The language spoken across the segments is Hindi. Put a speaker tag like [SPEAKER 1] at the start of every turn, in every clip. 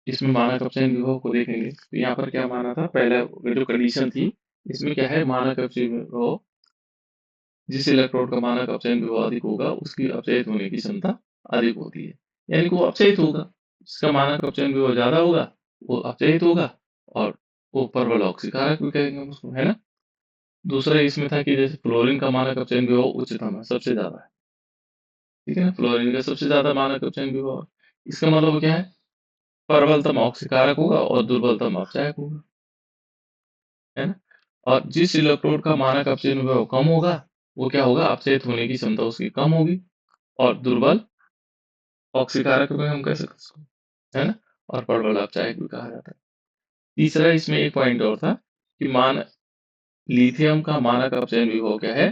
[SPEAKER 1] इसमें मानक अपचयन विभव को देखेंगे तो यहाँ पर क्या माना था, पहला जो कंडीशन थी इसमें क्या है, मानक अपचयन विभव जिस इलेक्ट्रोड का मानक अपचयन विभव अधिक होगा उसकी अपचयित होने की क्षमता अधिक होती है, यानी कि वो अपचयित होगा। जिसका मानक अपचयन विभव ज्यादा होगा वो अपचयित होगा, और वो प्रबल ऑक्सीकारक भी कहेंगे हम उसको, है ना। दूसरा इसमें था कि जैसे फ्लोरीन का मानक अपचयन विभव उच्चतम है, सबसे ज्यादा है, ठीक है ना, फ्लोरीन का सबसे ज्यादा मानक अपचयन विभव है। इसका मतलब क्या है, प्रबलतम ऑक्सीकारक होगा और दुर्बलतम अपचायक होगा, है ना। और जिस इलेक्ट्रोड का मानक अपचयन विभव कम होगा वो क्या होगा, अपचयित होने की क्षमता उसकी कम होगी, और दुर्बल ऑक्सीकारक में हम कह सकते हैं इसको, है ना, और प्रबल अपचायक भी कहा जाता है। तीसरा इसमें एक पॉइंट और था कि मान लिथियम का मानक अपचयन विभव क्या है,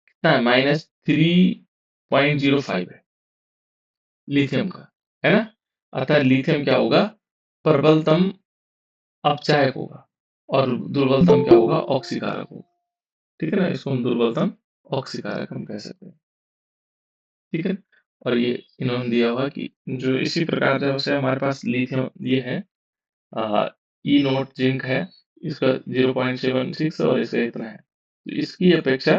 [SPEAKER 1] कितना है, -3.05 है लिथियम का, है ना। अर्थात लिथियम क्या होगा, प्रबलतम अपचायक होगा, और दुर्बलतम क्या होगा, ऑक्सीकारक होगा, ठीक है ना, इसको हम दुर्बलतम ऑक्सीकारक हम कह सकते हैं, ठीक है। और ये इन्होंने दिया हुआ कि जो इसी प्रकार जैसे हमारे पास लिथियम ये है, ई नोट जिंक है, इसका 0.76 और इसका इतना है, तो इसकी अपेक्षा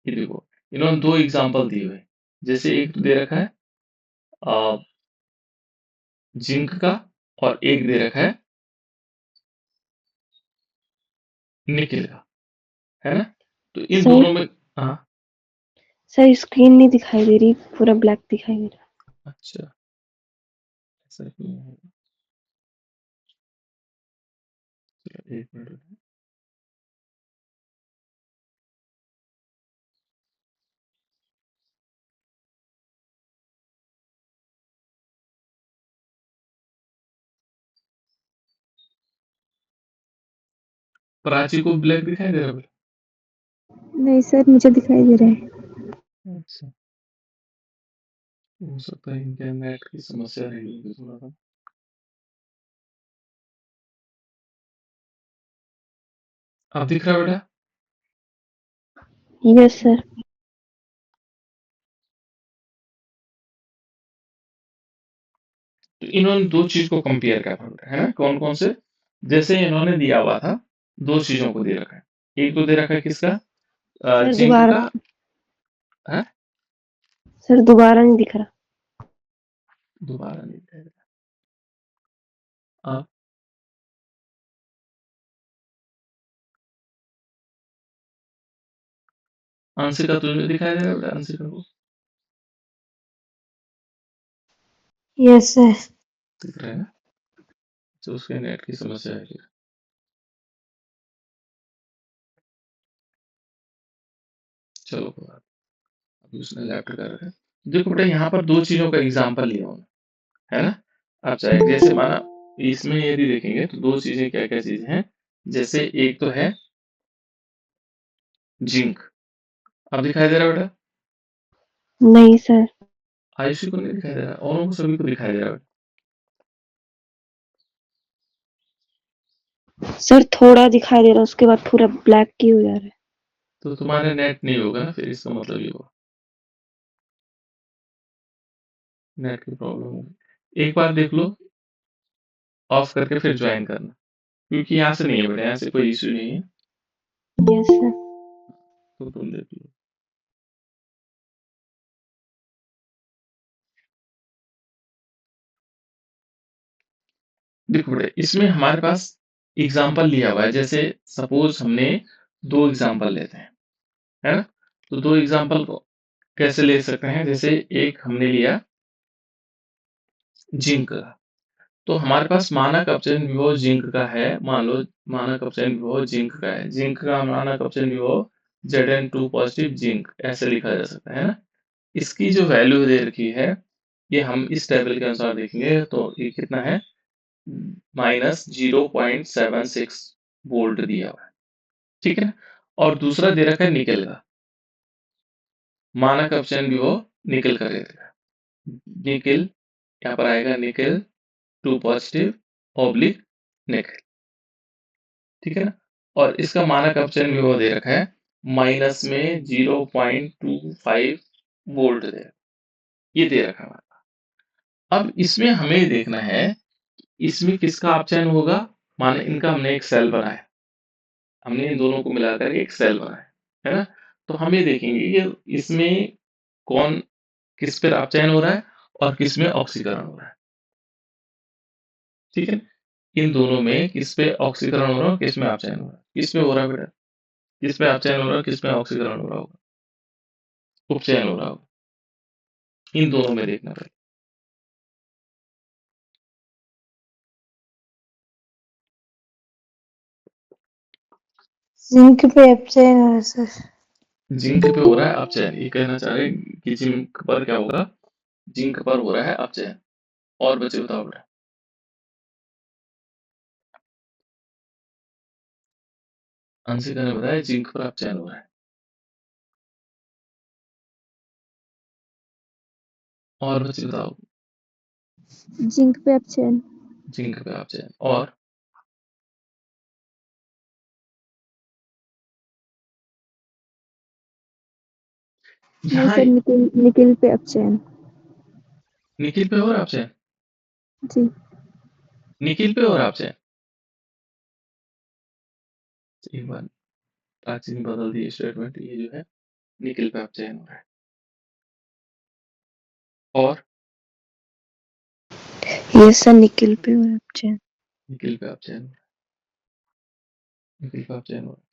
[SPEAKER 1] ये देखो इन्होंने दो एग्जांपल दिए हुए, जैसे एक तो दे रखा है जिंक का, और एक दे रखा है निकेल का, है ना। तो इन
[SPEAKER 2] सर
[SPEAKER 1] दोनों में, हाँ,
[SPEAKER 2] सर स्क्रीन नहीं दिखाई दे रही, पूरा ब्लैक दिखाई दे रहा।
[SPEAKER 1] अच्छा, ऐसा क्यों है? चलो, एक मिनट। प्राची को ब्लैक दिखाई दे रहा है?
[SPEAKER 2] नहीं सर, मुझे दिखाई दे रहा है।
[SPEAKER 1] अच्छा, हो सकता है इनके नेट की समस्या रही होगी थोड़ा सा। अब दिख रहा है बेटा?
[SPEAKER 2] Yes sir.
[SPEAKER 1] तो इन्होंने दो चीज को कंपेयर करा बेटा, है ना, कौन कौन से, जैसे इन्होंने दिया हुआ था, दो चीजों को दे रखा है, एक तो दे रखा है किसका,
[SPEAKER 2] सर
[SPEAKER 1] जिंक
[SPEAKER 2] दोबारा,
[SPEAKER 1] का, है,
[SPEAKER 2] सर दोबारा नहीं दिख रहा।
[SPEAKER 1] दोबारा नहीं दिखाएगा, अब अंशिका तुझे दिखाई दे रहा है बेटा, अंशिका को
[SPEAKER 2] यस सर।
[SPEAKER 1] दिख रहा है ना, तो उसके नेट की समस्या है। चलो कोई बात नहीं, अभी उसने लैपटॉप कर रखा है। देखो बेटा यहाँ पर दो चीजों का एग्जांपल लिया हूँ, है ना। आप चाहे जैसे माना इसमें यदि देखेंगे तो दो चीजें क्या क्या चीजें हैं, जैसे एक तो है जिंक, अब दिखाई दे रहा है बेटा,
[SPEAKER 2] नहीं सर।
[SPEAKER 1] आयुषी को नहीं दिखाई दे रहा, औरों को सभी को दिखाई दे रहा है।
[SPEAKER 2] सर थोड़ा दिखाई दे रहा, उसके बाद पूरा ब्लैक ही हो जा रहा है।
[SPEAKER 1] तो तुम्हारे नेट नहीं होगा ना, फिर इसका मतलब ये होगा नेट की प्रॉब्लम होगी। एक बार देख लो ऑफ करके फिर ज्वाइन करना, क्योंकि यहाँ से नहीं है बेटा, यहाँ से कोई इशू नहीं है,
[SPEAKER 2] यस सर।
[SPEAKER 1] तो तुम देख लो। देखो बेटा इसमें हमारे पास एग्जाम्पल लिया हुआ है, जैसे सपोज हमने दो एग्जाम्पल लेते हैं, है ना। तो दो एग्जाम्पल को कैसे ले सकते हैं, जैसे एक हमने लिया जिंक का, तो हमारे पास मानक अपचयन विभव जिंक का है, मान लो मानक अपचयन विभव जिंक का है, जिंक का मानक अपचयन विभव Zn2 पॉजिटिव जिंक ऐसे लिखा जा सकता है ना। इसकी जो वैल्यू दे रखी है ये हम इस टेबल के अनुसार देखेंगे तो ये कितना है, -0.76 वोल्ट दिया हुआ है, ठीक है ना। और दूसरा दे रखा है निकेल का, मानक अपचयन विभव निकेल का दे रखा है, निकेल यहाँ पर आएगा निकेल 2 पॉजिटिव ऑब्लिक निकेल, ठीक है ना। और इसका मानक अपचयन विभव दे रखा है माइनस में 0.25 वोल्ट दे, ये दे रखा है। अब इसमें हमें देखना है इसमें किसका अपचयन होगा। माने इनका हमने एक सेल बनाया, हमने इन दोनों को मिलाकर एक सेल बनाया, है ना? तो हम ये देखेंगे कि इसमें कौन किस पर अपचयन हो रहा है और किस में ऑक्सीकरण हो रहा है। ठीक है? इन दोनों में किस पे ऑक्सीकरण हो रहा है और किस में अपचयन हो रहा है। किस में हो रहा है बेटा? किस पे अपचयन हो रहा है, किस में ऑक्सीकरण हो रहा होगा, उपचयन हो रहा होगा। इन दोनों में देखना पड़ेगा।
[SPEAKER 2] जिंक पे अपचयन हो रहा है सर।
[SPEAKER 1] जिंक पे हो रहा है अपचयन, ये कहना चाह रहे हैं कि जिंक पर क्या होगा, जिंक पर हो रहा है अपचयन। और बच्चे बताओ बेटा। अंशिका ने बताया जिंक पर अपचयन हो रहा है। और बच्चे बताओ।
[SPEAKER 2] जिंक पे अपचयन।
[SPEAKER 1] जिंक पे अपचयन। और
[SPEAKER 2] नहीं
[SPEAKER 1] यहाँ
[SPEAKER 2] सर, निकिल निकिल पे अपचयन।
[SPEAKER 1] निकिल पे हो रहा है अपचयन।
[SPEAKER 2] जी।
[SPEAKER 1] निकिल पे हो रहा है अपचयन। एक बार प्राचीन बदल दी स्टेटमेंट, ये जो है निकिल पे अपचयन हो रहा है। और
[SPEAKER 2] यस सर, निकिल पे हो रहा है अपचयन।
[SPEAKER 1] निकिल पे अपचयन हो रहा है। निकिल पे अपचयन हो रहा है।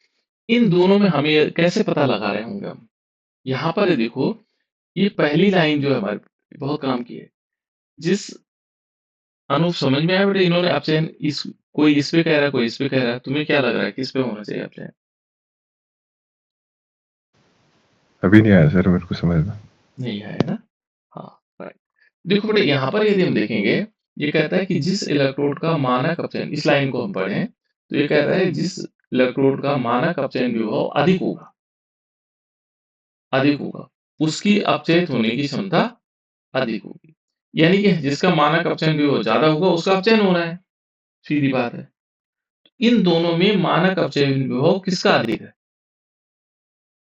[SPEAKER 1] इन दोनों में हम ये कैसे पता लगा रहे होंगे हम। यहाँ पर ये देखो, ये पहली लाइन जो है हमारी बहुत काम की है। जिस अनूप समझ में आया बेटा, इन्होंने अपचयन इस कोई इस पे कह रहा है, कोई इस पे कह रहा है। तुम्हें क्या लग रहा है किस पे होना चाहिए अपचयन?
[SPEAKER 3] अभी नहीं आया सर मेरे को समझ में।
[SPEAKER 1] नहीं आया ना? हाँ, राइट। देखो बेटा, यहाँ पर यदि हम देखेंगे, ये कहता है कि जिस इलेक्ट्रोड का मानक अपचयन, इस लाइन को हम पढ़ें तो ये कहता है जिस इलेक्ट्रोड का मानक अपचयन विभव अधिक होगा उसकी अपचयित होने की क्षमता अधिक होगी। यानी कि जिसका मानक अपचयन विभव ज्यादा होगा उसका अपचयन होना है, सीधी बात है। इन दोनों में मानक अपचयन विभव किसका अधिक है?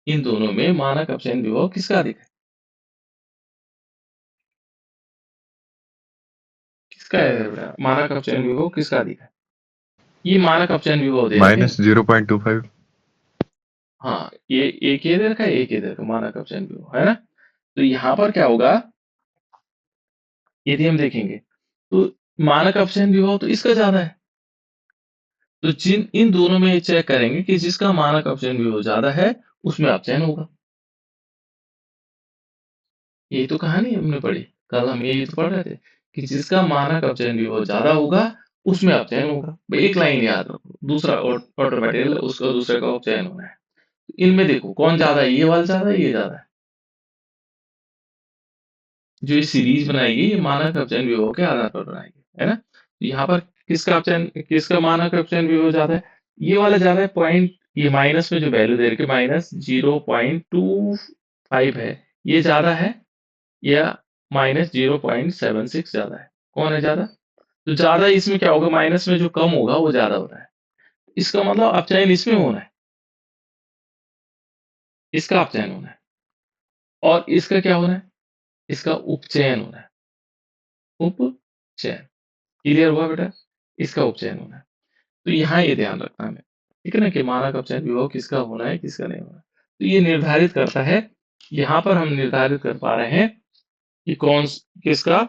[SPEAKER 1] इन दोनों में मानक अपचयन विभव किसका अधिक है? किसका है बेटा? मानक अपचयन विभव किसका अधिक है? ये मानक अपचयन विभव दे रखे हैं।
[SPEAKER 3] -0.25।
[SPEAKER 1] हाँ, ये एक ये दे रखा है, एक ये दे रखा है, मानक अपचयन विभव, है ना? तो यहाँ पर क्या होगा यदि हम देखेंगे तो मानक अपचयन विभव तो इसका ज्यादा है। तो जिन इन दोनों में चेक करेंगे कि जिसका मानक अपचयन विभव ज्यादा है उसमें अपचयन होगा। यही तो कहानी हमने पढ़ी, कल हम यही तो पढ़ रहे थे कि जिसका मानक अपचयन विभव ज्यादा होगा उसमें अपचयन होगा। भाई एक लाइन याद रखो, दूसरा ऑर्डर मटेरियल उसका दूसरे का अपचयन होना है। इनमें देखो कौन ज्यादा है, ये वाला ज्यादा है, ये ज्यादा है। जो ये सीरीज बनाएगी ये मानक अपचयन विभव के आधार पर बनाएगी, है ना? तो यहाँ पर किसका मानक अपचयन विभव ज्यादा है? ये वाला ज्यादा है। पॉइंट ये माइनस में जो वैल्यू दे रखी है -0.25 है, ये ज्यादा है या -0.76 ज्यादा है? कौन है ज्यादा? तो ज्यादा इसमें क्या होगा, माइनस में जो कम होगा वो ज्यादा हो रहा है। इसका मतलब अपचयन इसमें होना है, इसका अपचयन होना है। और इसका क्या होना है? इसका उपचयन होना है। उपचयन। क्लियर हुआ बेटा? इसका उपचयन होना है। तो यहाँ ये ध्यान रखना है, ठीक है ना, कि मानक अपचयन विभव किसका होना है किसका नहीं होना। तो ये निर्धारित करता है, यहाँ पर हम निर्धारित कर पा रहे हैं कि किसका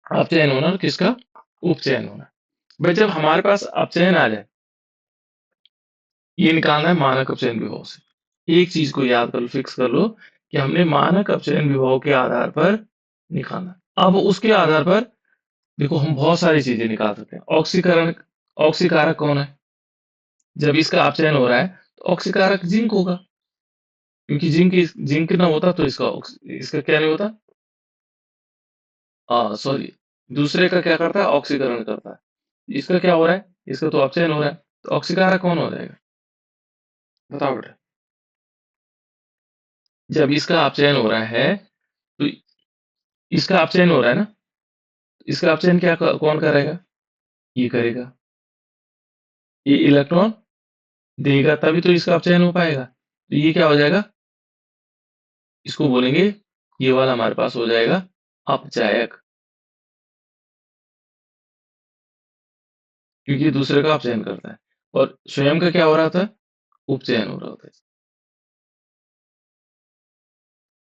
[SPEAKER 1] अपचयन होना और किसका उपचयन होना। भाई जब हमारे पास अपचयन आ जाए, ये निकालना है मानक अपचयन विभव से। एक चीज को याद कर लो, फिक्स कर लो कि हमने मानक अपचयन विभव के आधार पर निकालना। अब उसके आधार पर देखो हम बहुत सारी चीजें निकाल सकते हैं। ऑक्सीकरण, ऑक्सीकारक कौन है? जब इसका अपचयन हो रहा है तो ऑक्सीकारक जिंक होगा, क्योंकि जिंक ना होता तो इसका क्या नहीं होता। सॉरी, दूसरे का क्या करता है, ऑक्सीकरण करता है। इसका क्या हो रहा है, इसका तो अपचयन हो रहा है, तो ऑक्सीकारक कौन हो जाएगा? बताओ बेटा। जब इसका अपचयन हो रहा है तो इसका अपचयन हो रहा है ना, इसका अपचयन कौन करेगा? ये करेगा। ये इलेक्ट्रॉन देगा तभी तो इसका अपचयन हो पाएगा। तो ये क्या हो जाएगा, इसको बोलेंगे, ये वाला हमारे पास हो जाएगा अपचायक, क्योंकि दूसरे का अपचयन करता है, और स्वयं का क्या हो रहा था, उपचयन हो रहा होता है।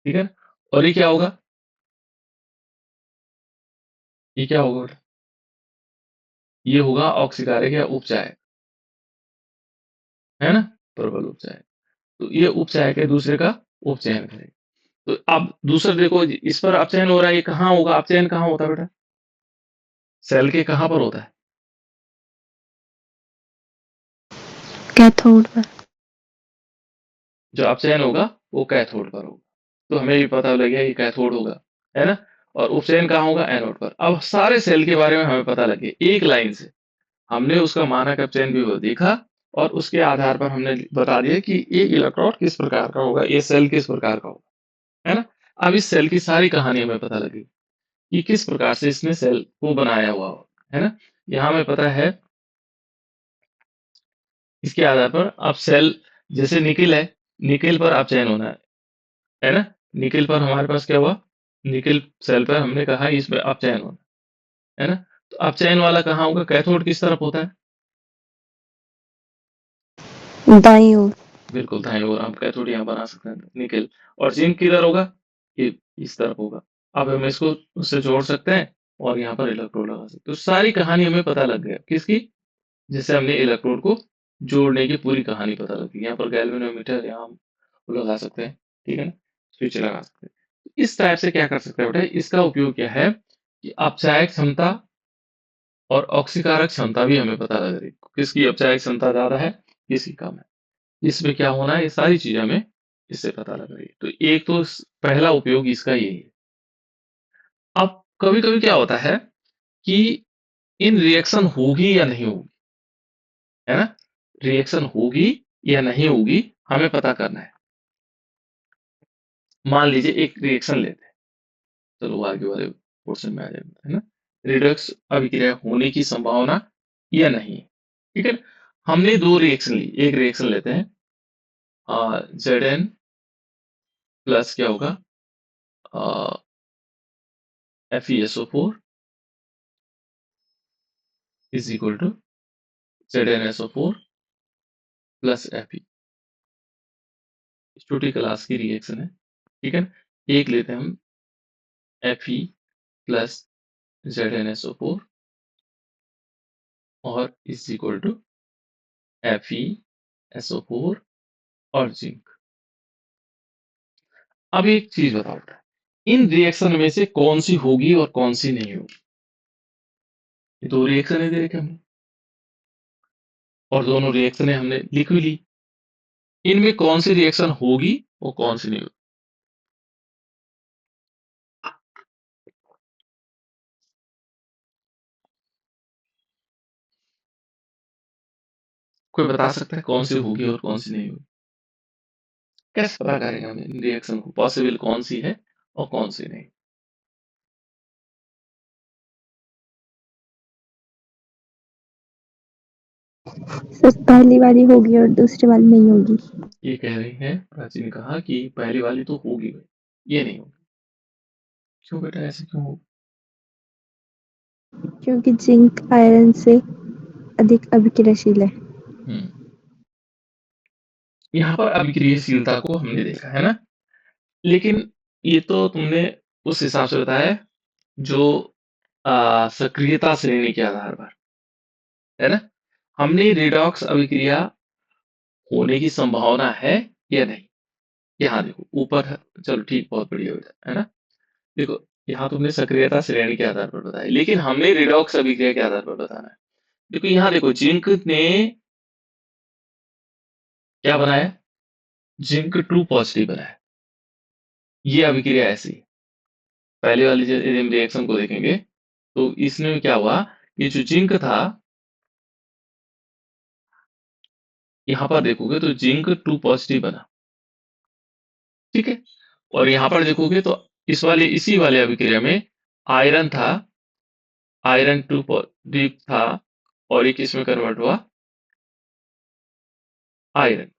[SPEAKER 1] ठीक है, और ये क्या होगा, ये क्या होगा बेटा, ये होगा ऑक्सीकारक या उपचायक, है ना, प्रबल उपचायक। तो ये उपचायक है, दूसरे का उपचयन करेगा। तो अब दूसरा देखो, इस पर अपचयन हो रहा है, ये कहाँ होगा, अपचयन कहाँ होता है बेटा, सेल के कहाँ पर होता है,
[SPEAKER 2] कैथोड पर।
[SPEAKER 1] जो अपचयन होगा वो कैथोड पर होगा। तो हमें भी पता लग गया ये कैथोड होगा, है ना, और उपचयन कहाँ होगा, एनोड पर। अब सारे सेल के बारे में हमें पता लग गया एक लाइन से, हमने उसका मानक अपचयन भी वो देखा, और उसके आधार पर हमने बता दिया कि ये इलेक्ट्रोड किस प्रकार का होगा, ये सेल किस प्रकार का होगा, है ना। अब इस सेल की सारी कहानी हमें पता लगी कि किस प्रकार से इसने सेल को बनाया हुआ हो, है ना। यहाँ हमें पता है, इसके आधार पर अब सेल, जैसे निकिल है, निकिल पर अपचयन होना है ना, निकिल पर हमारे पास क्या हुआ, निकिल सेल पर हमने कहा इसमें अपचयन होना है ना। तो अपचयन वाला कहाँ होगा, कैथोड किस तरफ होता है,
[SPEAKER 2] दाईं ओर।
[SPEAKER 1] बिल्कुल दाईं ओर। हम कैथोड यहाँ बना सकते हैं निकिल, और जिंक किधर होगा, ये इस तरफ होगा। अब हम इसको उससे जोड़ सकते हैं और यहाँ पर इलेक्ट्रोड लगा सकते हैं। तो सारी कहानी हमें पता लग गया किसकी, जिससे हमने इलेक्ट्रोड को जोड़ने की पूरी कहानी पता लगी। यहाँ पर गैल्वेनोमीटर यहाँ हम लगा सकते हैं, ठीक है ना, स्विच लगा सकते हैं। तो इस टाइप से क्या कर सकते हैं बेटा, इसका उपयोग क्या है कि अपचायक क्षमता और ऑक्सीकारक क्षमता भी हमें पता लग रही है, किसकी अपचायक क्षमता ज्यादा है, किसकी कम है, इसमें क्या होना है, ये सारी चीजें हमें इससे पता लग रही है। तो एक तो पहला उपयोग इसका यही है। अब कभी कभी क्या होता है कि इन रिएक्शन होगी या नहीं होगी, है ना, रिएक्शन होगी या नहीं होगी, हमें पता करना है। मान लीजिए एक रिएक्शन लेते हैं, चलो आगे वाले पोर्शन में आ जाए, है ना, रिडक्स अभिक्रिया होने की संभावना या नहीं है, ठीक है। हमने दो रिएक्शन ली, एक रिएक्शन लेते हैं, Zn प्लस क्या होगा, FeSO4 is equal to ZnSO4 plus Fe। छोटी क्लास की रिएक्शन है, ठीक है। एक लेते हैं हम Fe प्लस ZnSO4 और इज इक्वल टू FeSO4 और जिंक। अब एक चीज बताओ, इन रिएक्शन में से कौन सी होगी और कौन सी नहीं होगी, ये दो रिएक्शन है दे रखे हमने, और दोनों रिएक्शन हमने लिख भी ली, इनमें कौन सी रिएक्शन होगी और कौन सी नहीं होगी, कोई बता सकता है कौन सी होगी और कौन सी नहीं होगी, कैसे पता करेंगे हम इन रिएक्शन को, पॉसिबल कौन सी है और कौन सी नहीं।
[SPEAKER 2] सर पहली वाली होगी और दूसरी वाली नहीं होगी।
[SPEAKER 1] ये कह रही है, प्राची ने कहा कि पहली वाली तो होगी भाई, ये नहीं होगी। क्यों बेटा, ऐसे क्यों होगी,
[SPEAKER 2] क्योंकि जिंक आयरन से अधिक अभिक्रियाशील है।
[SPEAKER 1] यहाँ पर अभिक्रियाशीलता को हमने देखा है ना, लेकिन ये तो तुमने उस हिसाब से बताया जो सक्रियता श्रेणी के आधार पर, है ना। हमने रिडॉक्स अभिक्रिया होने की संभावना है या नहीं, यहाँ देखो ऊपर है, चलो ठीक, बहुत बढ़िया बेटा, है ना। देखो यहाँ तुमने सक्रियता श्रेणी के आधार पर बताया, लेकिन हमने रिडॉक्स अभिक्रिया के आधार पर बताना है। देखो यहाँ देखो, जिंक ने क्या बनाया, जिंक 2 पॉजिटिव बनाया, ये अभिक्रिया ऐसी है। पहले वाली यदि हम रिएक्शन को देखेंगे तो इसमें क्या हुआ, ये जो जिंक था, यहाँ पर देखोगे तो जिंक 2 पॉजिटिव बना, ठीक है। और यहाँ पर देखोगे तो इसी वाले अभिक्रिया में आयरन था, आयरन 2 पॉजिटिव था, और एक इसमें कन्वर्ट हुआ आयरन,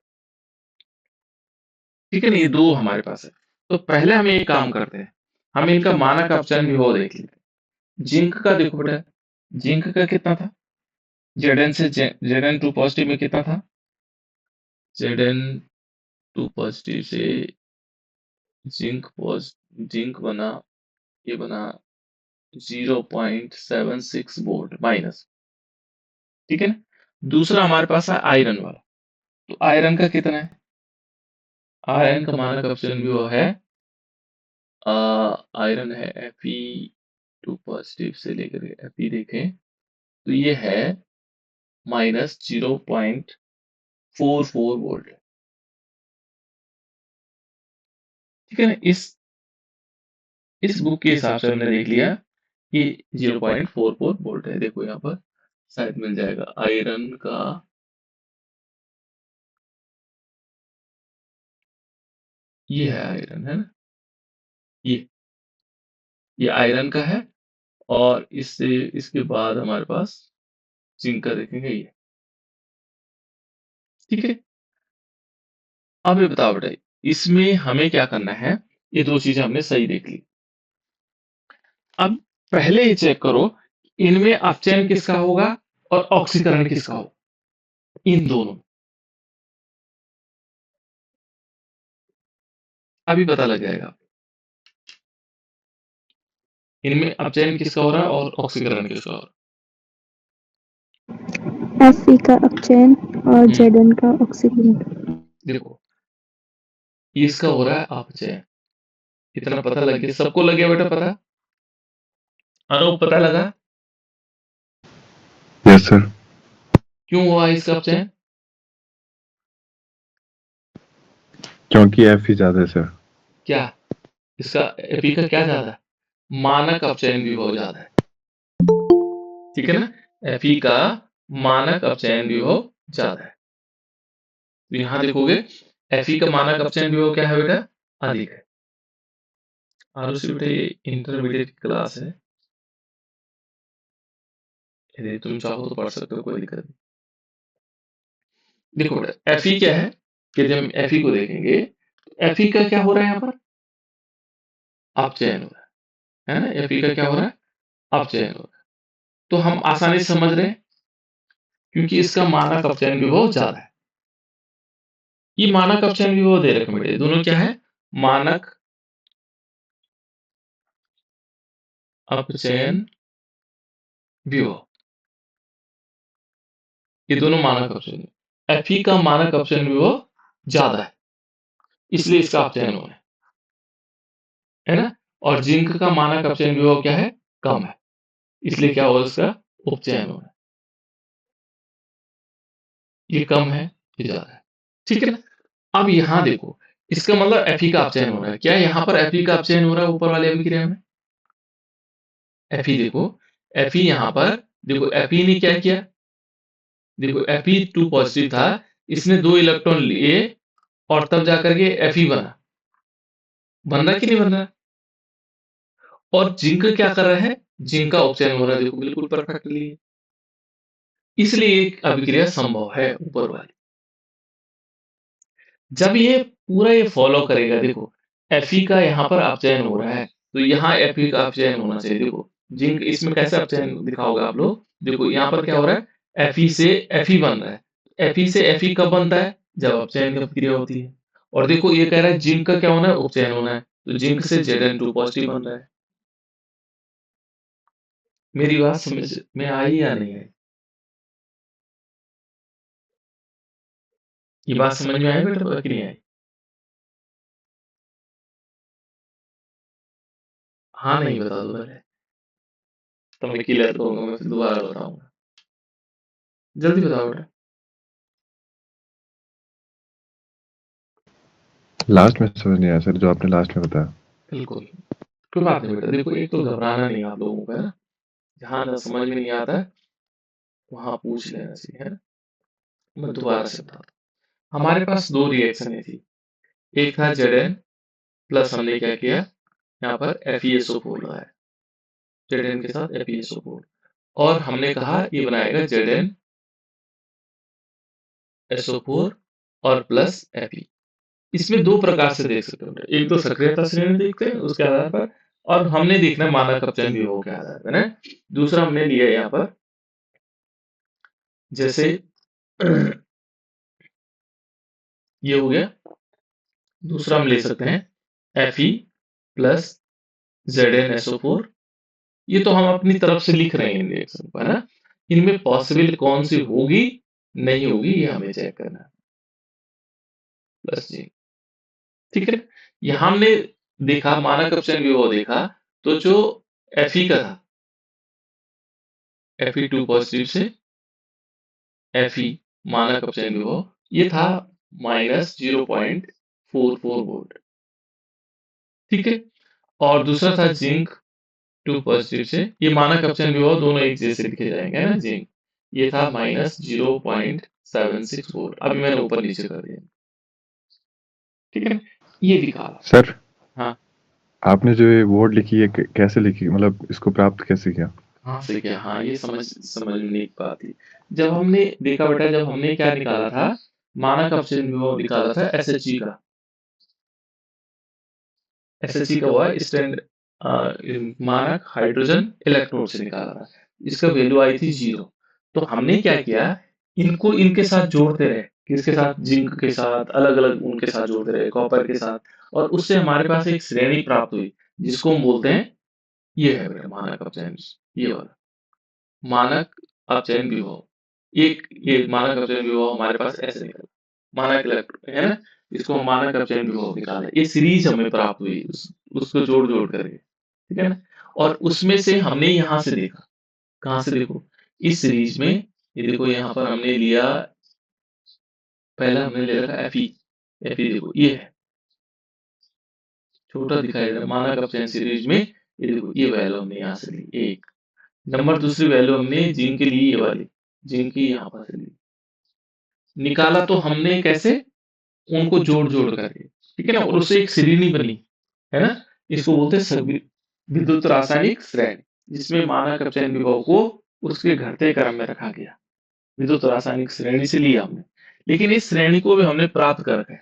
[SPEAKER 1] ठीक है ना, ये दो हमारे पास है। तो पहले हम एक काम करते हैं, हम इनका मानक अपचयन विभव देख लेते हैं। जिंक का देखो बेटा, जिंक का कितना था, Zn से Zn2 पॉजिटिव में कितना था, Zn2 पॉजिटिव से जिंक बना, ये बना 0.76 वोल्ट माइनस, ठीक है ना। दूसरा हमारे पास है आयरन वाला, तो आयरन का कितना है, आयरन का मानक अपचयन विभव है, आयरन है Fe2 पॉजिटिव से लेकर Fe देखें तो ये है -0.44 वोल्ट, ठीक है ना। इस बुक के हिसाब से हमने देख लिया कि 0.44 वोल्ट है। देखो यहाँ पर शायद मिल जाएगा आयरन का, ये है आयरन, है ना, ये आयरन का है, और इससे इसके बाद हमारे पास जिंक का देखेंगे ये, ठीक है। अब ये बताओ बेटा, इसमें हमें क्या करना है, ये दो चीजें हमने सही देख ली। अब पहले ये चेक करो इनमें अपचयन किसका होगा और ऑक्सीकरण किसका होगा, इन दोनों, अभी पता लग जाएगा इनमें अपचयन किसका हो रहा है और ऑक्सीकरण किसका हो रहा
[SPEAKER 2] Fe का अपचयन और
[SPEAKER 1] है।
[SPEAKER 2] Zn का ऑक्सीकरण।
[SPEAKER 1] देखो इसका हो रहा है अपचयन, इतना पता लग गया, सबको लग गया बेटा पता, अनूप पता लगा
[SPEAKER 3] यस सर।
[SPEAKER 1] क्यों हुआ इसका अपचयन,
[SPEAKER 3] क्योंकि एफ ही ज्यादा है सर।
[SPEAKER 1] क्या इसका एपी का क्या ज्यादा है, मानक अपचयन विभव ज्यादा है, ठीक है ना। एफई का मानक अपचयन विभव ज्यादा है, तो यहां देखोगे एफई का मानक अपचयन विभव क्या है बेटा, अधिक है। आरुषि बेटा ये इंटरमीडिएट क्लास है, यदि तुम चाहो तो पढ़ सकते हो, कोई दिक्कत नहीं। देखो बेटा एफई क्या है, कि जब हम एफई को देखेंगे एफई का क्या हो रहा है, यहाँ पर अपचयन हो रहा है ना, एफई का क्या हो रहा है, अपचयन हो रहा है, तो हम आसानी से समझ रहे हैं क्योंकि इसका मानक अपचयन विभव ज्यादा है। ये मानक अपचयन विभव दे रखे बेटे, दोनों क्या है, मानक अपचयन विभव, ये दोनों मानक अपचयन, एफई का मानक अपचयन विभव ज्यादा है इसलिए इसका अपचयन हो रहा है ना, और जिंक का मानक अपचयन विभव क्या है, कम है, इसलिए क्या होगा, इसका उपचयन हो रहा है, ये कम है ये ज्यादा है, ठीक है ना। अब यहां देखो इसका मतलब एफई का अपचयन हो रहा है, क्या यहाँ पर एफई का अपचयन हो रहा है ऊपर वाले अभिक्रिया में, एफई देखो, एफई यहाँ पर देखो, एफई ने क्या किया, देखो Fe2 पॉजिटिव था, इसने 2 इलेक्ट्रॉन लिए और तब जाकर के Fe बना, बन रहा कि नहीं बन रहा, और जिंक क्या कर रहा है, जिंक का उपचयन हो रहा है, देखो बिल्कुल परफेक्टली, इसलिए एक अभिक्रिया संभव है ऊपर वाली। जब ये पूरा ये फॉलो करेगा, देखो Fe का यहाँ पर अपचयन हो रहा है, तो यहाँ Fe का अपचयन होना चाहिए, देखो जिंक इसमें कैसे अपचयन दिखाओगे आप लोग, देखो यहाँ पर क्या हो रहा है, Fe से Fe बन रहा है, Fe से Fe कब बनता है, जब अपचयन की अभिक्रिया होती है, और देखो ये कह रहा है जिंक का क्या होना है, उपचयन होना है, तो जिंक से Zn2 पॉजिटिव बन रहा है। मेरी बात समझ में आई या नहीं आई, ये बात समझ में आई बेटा कि नहीं आई, हाँ नहीं बता दो पहले, तो मैं क्लियर करूंगा, मैं फिर दोबारा बताऊंगा, जल्दी बताओ बेटा।
[SPEAKER 3] लास्ट में समझ नहीं आया सर, जो आपने लास्ट में बताया।
[SPEAKER 1] बिल्कुल, कोई बात नहीं बेटा, देखो एक तो घबराना नहीं आप लोगों को, है ना, जहाँ ना समझ में नहीं आता है वहां पूछ लेना चाहिए, है ना। मैं दोबारा से बता दूं, हमारे पास दो रिएक्शन थी, एक था Zn प्लस हमने क्या किया, यहाँ पर FeSO4 लगाया, Zn के साथ FeSO4, और हमने कहा ये बनाएगा ZnSO4 और प्लस Fe। इसमें दो प्रकार से देख सकते हो, एक तो सक्रियता श्रेणी देखते हैं, उसके आधार पर और हमने देखना है मानक अपचयन विभव के आधार पर, है। दूसरा हमने लिया है यहाँ पर, जैसे ये हो गया। दूसरा हम ले सकते हैं Fe प्लस ZnSO4। ये तो हम अपनी तरफ से लिख रहे हैं इन रिएक्शन को, है ना। इनमें पॉसिबल कौन सी होगी नहीं होगी ये हमें चेक करना है। प्लस जी, ठीक है। यहाँ हमने देखा मानक अपचयन विभव देखा, तो जो Fe का था, Fe2 पॉजिटिव से Fe मानक अपचयन विभव ये था -0.44 वोल्ट, ठीक है। और दूसरा था जिंक 2 पॉजिटिव से, ये मानक अपचयन विभव दोनों एक जैसे लिखे जाएंगे, है ना। जिंक ये था -0.76 वोल्ट। अभी मैंने ऊपर नीचे कर दिया, ठीक है। ये निकाला
[SPEAKER 3] सर।
[SPEAKER 1] हाँ,
[SPEAKER 3] आपने जो ये वर्ड लिखी है कैसे लिखी, मतलब इसको प्राप्त कैसे किया?
[SPEAKER 1] हाँ से क्या, हाँ ये समझने की बात थी। जब हमने देखा बेटा, जब हमने क्या निकाला था, मानक अपचयन विभव निकाला था SHE का। SHE का हुआ स्टैंड मानक हाइड्रोजन इलेक्ट्रोड से निकाला था। इसका वैल्यू आई थी 0। तो हमने क्या किया, इनको इनके साथ जोड़ते रहे, किसके साथ, जिंक के साथ, अलग अलग उनके साथ जोड़ते रहे, कॉपर के साथ, और उससे हमारे पास एक श्रेणी प्राप्त हुई जिसको हम बोलते हैं, ये है बेटा मानक अपचयन, ये वाला मानक अपचयन विभव। एक ये मानक अपचयन विभव हमारे पास ऐसे निकला, मानक इलेक्ट्रोड, है ना। इसको हम मानक अपचयन विभव निकाले, ये सीरीज हमें प्राप्त हुई उसको जोड़ जोड़ करके, ठीक है ना। और उसमें से हमने यहाँ से देखा, कहाँ से देखो, इस सीरीज में ये देखो, यहाँ पर हमने लिया, पहला हमने ले रखा Fe। देखो ये है, छोटा दिखाई दे रहा है, मानक अपचयन सीरीज में ये देखो, ये वैल्यू हमने यहाँ से ली एक नंबर। दूसरी वैल्यू हमने जिंक की ली, ये वाली जिंक की यहाँ पर से ली, निकाला तो हमने कैसे, उनको जोड़ जोड़ करके, ठीक है ना। और उससे एक श्रेणी बनी, है ना। इसको बोलते हैं विद्युत रासायनिक श्रेणी, जिसमें मानक अपचयन विभव को उसके घटते क्रम में रखा गया। विद्युत रासायनिक श्रेणी से लिया हमने, लेकिन इस श्रेणी को भी हमने प्राप्त कर रखा है।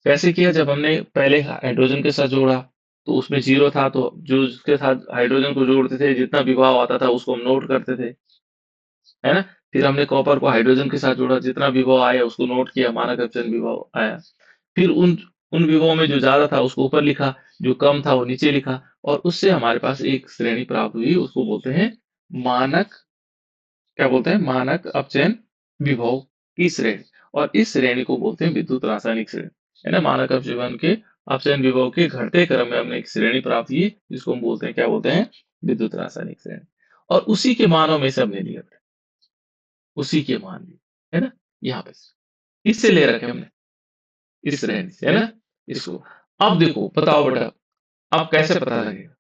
[SPEAKER 1] कैसे किया, जब हमने पहले हाइड्रोजन के साथ जोड़ा तो उसमें 0 था, तो जो उसके साथ हाइड्रोजन को जोड़ते थे जितना विभव आता था उसको हम नोट करते थे, है ना। फिर हमने कॉपर को हाइड्रोजन के साथ जोड़ा, जितना विभव आया उसको नोट किया, मानक अपचयन विभव आया। फिर उन उन विभवों में जो ज्यादा था उसको ऊपर लिखा, जो कम था वो नीचे लिखा, और उससे हमारे पास एक श्रेणी प्राप्त हुई, उसको बोलते हैं मानक, क्या बोलते हैं, मानक अपचयन विभव की श्रेणी। और इस श्रेणी को बोलते हैं विद्युत रासायनिक श्रेणी, है ना। मानक अपचयन विभव के घटते क्रम में हमने एक श्रेणी प्राप्त की, जिसको हम बोलते हैं, क्या बोलते हैं, विद्युत रासायनिक श्रेणी। और उसी के मानों में से हमने लिया, उसी के मान लिए, है ना। यहाँ पे इससे ले रखे हमने, इस श्रेणी से, है ना, इसको। अब देखो, बताओ बेटा, अब कैसे पता लगेगा,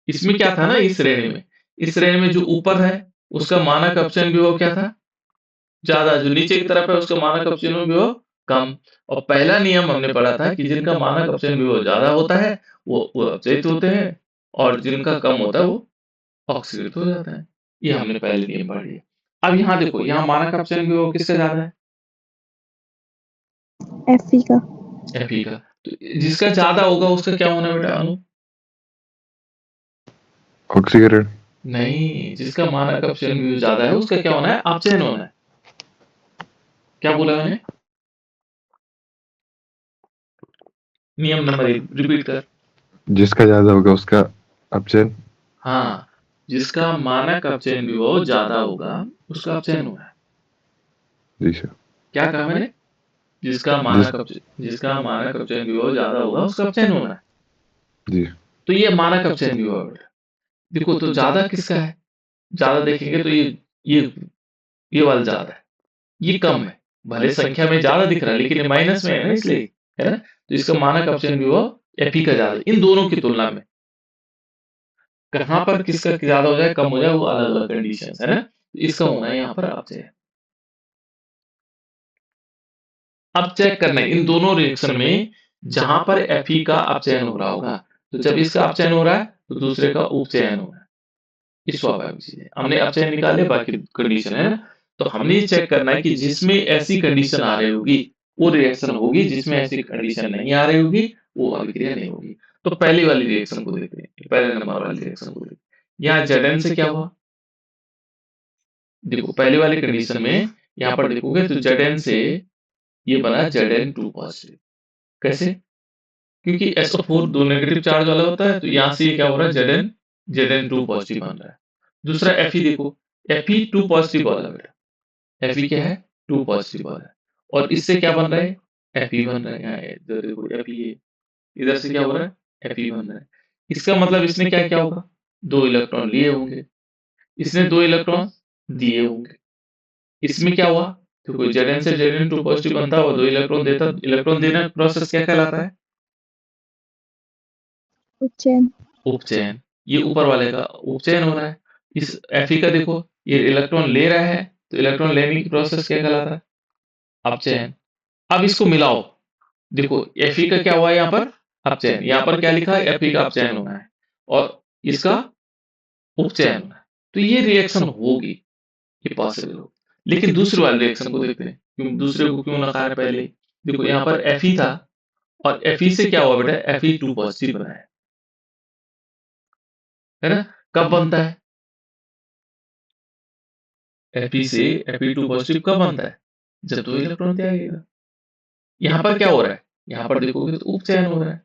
[SPEAKER 1] इसमें क्या था ना, इस श्रेणी में जो ऊपर है उसका मानक अपचयन विभव क्या था, ज्यादा। जो नीचे की तरफ है उसका मानक अपचयन विभव कम। और पहला नियम हमने पढ़ा था कि जिनका मानक अपचयन विभव ज्यादा होता है वो अपचयित होते हैं, और जिनका कम होता है वो ऑक्सीकृत हो जाता है। ये हमने पहले नियम पढ़ लिया। अब यहाँ देखो, यहाँ मानक अपचयन विभव किसका ज्यादा है,
[SPEAKER 2] Fe का।
[SPEAKER 1] Fe का। तो जिसका ज्यादा होगा उसका क्या होना है बेटा, अनु?
[SPEAKER 3] ऑक्सीकरण।
[SPEAKER 1] नहीं, जिसका मानक अपचयन विभव ज्यादा है उसका क्या होना है, अपचयन होना है। क्या बोला मैंने, नियम नंबर 1 रिपीट कर।
[SPEAKER 3] जिसका ज्यादा होगा उसका अपचयन।
[SPEAKER 1] हाँ, जिसका मानक अपचयन विभव ज्यादा होगा उसका अपचयन होना है।
[SPEAKER 3] जी सर।
[SPEAKER 1] क्या कहा मैंने, जिसका मानक अपचयन विभव ज्यादा होगा उसका अपचयन होना है।
[SPEAKER 3] जी।
[SPEAKER 1] तो ये मानक अपचयन विभव है। देखो, तो ज्यादा किसका है, ज्यादा देखेंगे तो ये ये वाला ज्यादा है, ये कम है। भले संख्या में ज्यादा दिख रहा है लेकिन ये माइनस में है ना, इसलिए, है ना। तो इसका मानक अपचयन विभव Fe का ज्यादा है इन दोनों की तुलना में। कहां पर किसका ज्यादा हो जाए कम हो जाए वो अलग अलग कंडीशन है ना। इसका होना है यहाँ पर अपचयन। अब चेक करना है इन दोनों रिएक्शन में जहां पर Fe का अपचयन हो रहा होगा, तो जब इसका अपचयन हो रहा है तो दूसरे का उपचयन हो रहा है। ये स्वाभाविक चीज है। हमने अपचयन निकाले, बाकी कंडीशन है ना। तो हमने ये चेक करना है कि जिसमें ऐसी कंडीशन आ रही होगी वो रिएक्शन होगी, जिसमें ऐसी कंडीशन नहीं आ रही होगी वो अभिक्रिया नहीं होगी। तो पहली वाली रिएक्शन को देखते हैं, पहले नंबर वाली रिएक्शन को देखते हैं। यहाँ Zn से क्या हुआ? देखो पहली वाली कंडीशन में यहाँ पर देखोगे तो Zn से ये बना Zn2 पॉजिटिव। कैसे? क्योंकि SO4 दो नेगेटिव चार्ज वाला होता है, तो यहाँ से ये क्या हो रहा है, Zn2 पॉजिटिव बन रहा है। दूसरा Fe देखो, Fe 2 पॉजिटिव वाला बेटा, Fe क्या है, 2 पॉजिटिव वाला है। और इससे क्या बन रहा है, Fe बन रहा है। यहाँ इधर देखो Fe, इधर से क्या हो रहा है, Fe बन रहा है। इसका मतलब इसने क्या क्या होगा, 2 इलेक्ट्रॉन लिए होंगे, इसने 2 इलेक्ट्रॉन दिए होंगे। इसमें क्या हुआ, तो कोई Zn से Zn2 पॉजिटिव बनता हुआ 2 इलेक्ट्रॉन देता, इलेक्ट्रॉन देना प्रोसेस क्या कहलाता है,
[SPEAKER 2] उपचयन।
[SPEAKER 1] उपचयन। ये ऊपर वाले का उपचयन हो रहा है। इस Fe का देखो, ये इलेक्ट्रॉन ले रहा है, तो इलेक्ट्रॉन लेने की प्रोसेस क्या कहलाता है, अपचयन। अब इसको मिलाओ, देखो Fe का क्या हुआ यहाँ पर, अपचयन। यहाँ पर क्या लिखा है, Fe का अपचयन होना है और इसका उपचयन होना है। तो ये रिएक्शन होगी, ये पॉसिबल हो। लेकिन दूसरी वाले रिएक्शन को देखते हैं, क्यों दूसरे को क्यों ना है पहले। देखो यहाँ पर Fe था और Fe से क्या हुआ बेटा, Fe2 पॉजिटिव बना है ना। कब बनता है, Fe से Fe2 पॉजिटिव कब बनता है, जब 2 इलेक्ट्रॉन त्यागेगा। यहाँ पर क्या हो रहा है, यहाँ पर देखोगे तो उपचयन हो रहा है,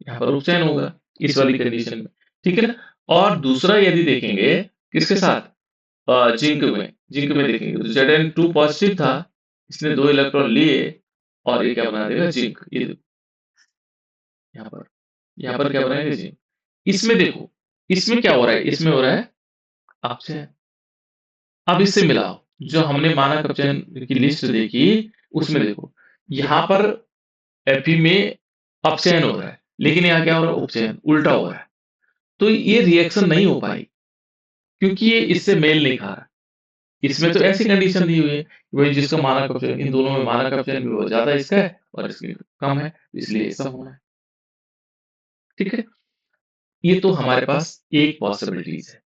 [SPEAKER 1] यहाँ पर उपचयन होगा इस वाली कंडीशन में, ठीक है ना। और दूसरा यदि देखेंगे किसके साथ, जिंक में देखेंगे तो Zn2 पॉजिटिव था, इसने 2 इलेक्ट्रॉन लिए और ये क्या बना देगा, जिंक। ये देखो यहाँ पर क्या बनाएगा, जिंक। इसमें देखो, इसमें क्या हो रहा है, इसमें हो रहा है अपचयन। अब इससे मिलाओ, जो हमने मानक अपचयन की लिस्ट देखी, उसमें देखो यहाँ पर Fe में अपचयन हो रहा है, लेकिन यहाँ क्या हो रहा है, उपचयन, उल्टा हो रहा है। तो ये रिएक्शन नहीं हो पाई, क्योंकि ये इससे मेल नहीं खा रहा। इसमें तो ऐसी कंडीशन दी हुई है कि भाई जिसका मानक अपचयन, इन दोनों में मानक अपचयन भी बहुत ज्यादा इसका है और इसकी कम है, इसलिए ऐसा होना है, ठीक है। ये तो हमारे पास एक पॉसिबिलिटीज है,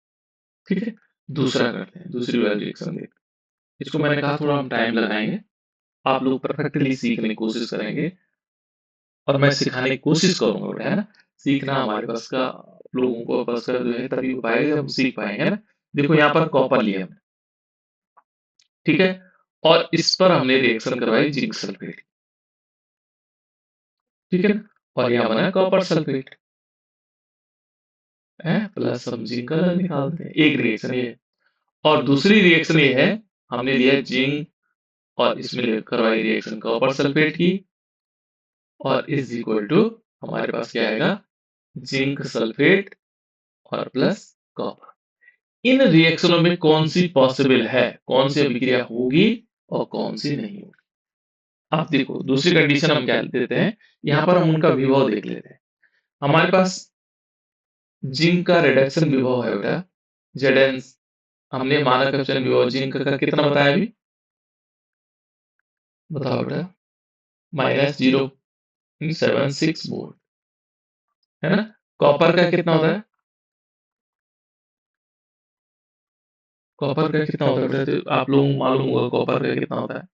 [SPEAKER 1] ठीक है। दूसरा करते हैं, दूसरी वाली रिएक्शन देखते हैं। इसको मैंने कहा थोड़ा हम टाइम लगाएंगे, आप लोग परफेक्टली सीखने की कोशिश करेंगे और मैं सिखाने की कोशिश करूंगा बेटा, है ना। सीखना हमारे पास का, लोगों को पास का जो है तभी हो पाएगा जब हम सीख पाएंगे, है ना। देखो यहाँ पर कॉपर लिया हमने, ठीक है, और इस पर हमने रिएक्शन करवाई जिंक सल्फेट, ठीक है ना। और यहाँ बना कॉपर सल्फेट है, प्लस हम जिंक का निकालते हैं, एक रिएक्शन ये है। और दूसरी रिएक्शन ये है, हमने लिया जिंक और इसमें करवाई रिएक्शन कॉपर सल्फेट की, और इज इक्वल टू हमारे पास क्या आएगा, जिंक सल्फेट और प्लस कॉपर। इन रिएक्शनों में कौन सी पॉसिबल है, कौन सी अभिक्रिया होगी और कौन सी नहीं होगी। अब देखो दूसरी कंडीशन हम क्या देते हैं, यहाँ पर हम उनका विभव देख लेते हैं। हमारे पास जिंक का रिडक्शन विभव है बेटा, Zn। हमने मानक अपचयन विभव जिंक का कितना बताया अभी, बताओ बेटा, -0.76 वोल्ट, है ना। कॉपर का कितना होता है, कॉपर का कितना होता है बेटा, तो आप लोगों को मालूम होगा कॉपर का कितना होता है,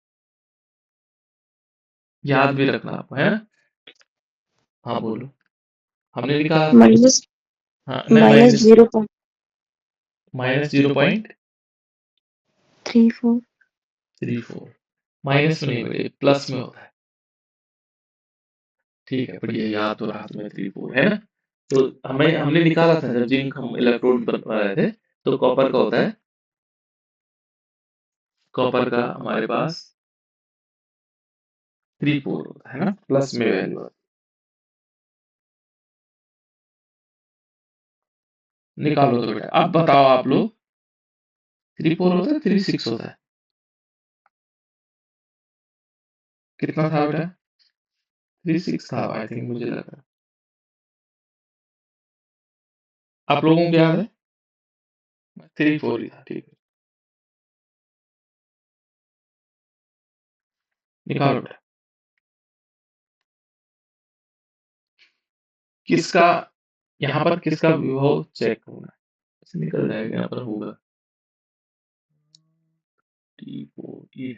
[SPEAKER 1] याद भी रखना आपको, है ना। हाँ बोलो, हमने निकाला था।
[SPEAKER 2] माइनस
[SPEAKER 1] हाँ नहीं,
[SPEAKER 2] माइनस
[SPEAKER 1] माइनस
[SPEAKER 2] 0.34।
[SPEAKER 1] -0.34, माइनस में नहीं बेटे, प्लस में होता है, ठीक है, बढ़िया, याद तो रहा तुम्हें 34, है ना। तो हमें हमने निकाला था जब जिंक हम इलेक्ट्रोड बनवा रहे थे, तो कॉपर का होता है, कॉपर का हमारे पास 34 होता है ना, प्लस में वैल्यू होती है। निकालो तो बेटा, अब बताओ आप लोग, 34 होता है 36 होता है, कितना था बेटा, 36 था आई थिंक, मुझे लग रहा है। आप लोगों को याद है, 34 ही था, ठीक है। निकालो बेटा, किसका, यहाँ पर किसका विभव चेक होना है, ऐसे निकल जाएगा, यहाँ पर होगा T4, ये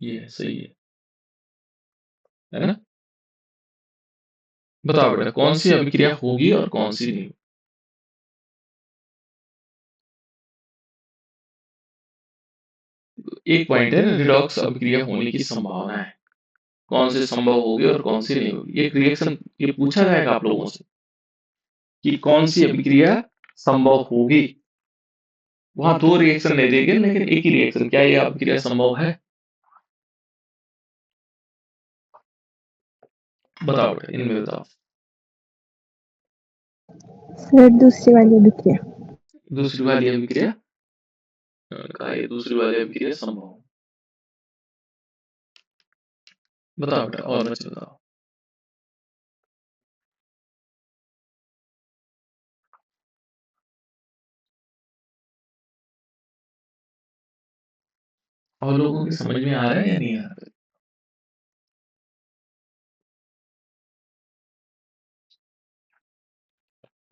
[SPEAKER 1] है, सही है। है ना? बताओ बेटा कौन सी अभिक्रिया होगी और कौन सी नहीं? एक पॉइंट है ना, रिडॉक्स अभिक्रिया होने की संभावना है, कौन सी संभव होगी और कौन सी नहीं होगी। एक रिएक्शन ये पूछा जाएगा आप लोगों से कि कौन सी अभिक्रिया संभव होगी। वहां दो रिएक्शन नहीं देंगे लेकिन एक ही रिएक्शन, क्या ये अभिक्रिया संभव है? बताओ बेटा इनमें बताओ।
[SPEAKER 2] सर दूसरी वाली अभिक्रिया।
[SPEAKER 1] दूसरी वाली अभिक्रिया, कहा ये दूसरी वाली अभिक्रिया संभव। बताओ बेटा और बच्चे बताओ। और लोगों के समझ में आ रहा है या नहीं आ रहा है?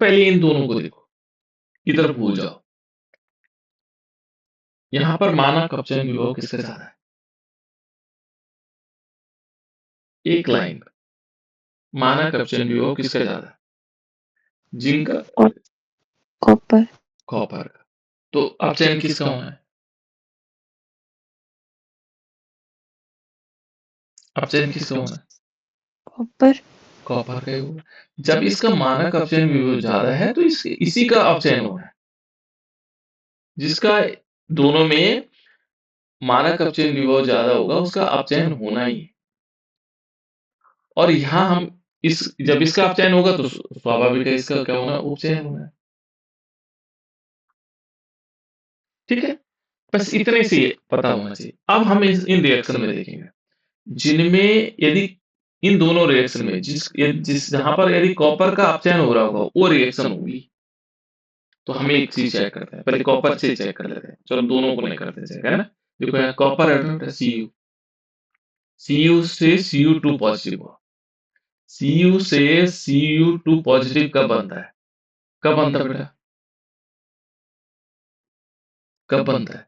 [SPEAKER 1] पहले इन दोनों को देखो, इधर भूल जाओ। यहां पर मानक अपचयन विभव किसका ज्यादा है? एक लाइन, मानक अपचयन विभव किसका ज्यादा है? जिंक का,
[SPEAKER 2] और कॉपर।
[SPEAKER 1] कॉपर का। तो अपचयन किसका होना है? अपचयन किसका होना है?
[SPEAKER 2] कॉपर।
[SPEAKER 1] कॉपर का ही होगा। जब इसका मानक अपचयन विभव ज्यादा है तो इसी का अपचयन होना है। जिसका दोनों में मानक अपचयन विभव ज्यादा होगा उसका अपचयन होना ही है। और यहां हम इस जब इसका अपचयन होगा तो स्वाभाविक है इसका क्या होना, उपचयन होना है। ठीक है, बस इतने से पता होना चाहिए। अब हम इन रिएक्शन में देखेंगे जिनमें यदि इन दोनों रिएक्शन में जिस जहां पर यदि कॉपर का अपचयन हो रहा होगा वो रिएक्शन होगी। तो हम एक चीज चेक करते हैं, पहले कॉपर से चेक कर लेते हैं, चलो दोनों को नहीं करते चेक, है ना। देखो यहाँ कॉपर एटम Cu, Cu से Cu2 पॉजिटिव हुआ। Cu से Cu2 पॉजिटिव कब बनता है? कब बनता है बेटा? कब बनता है?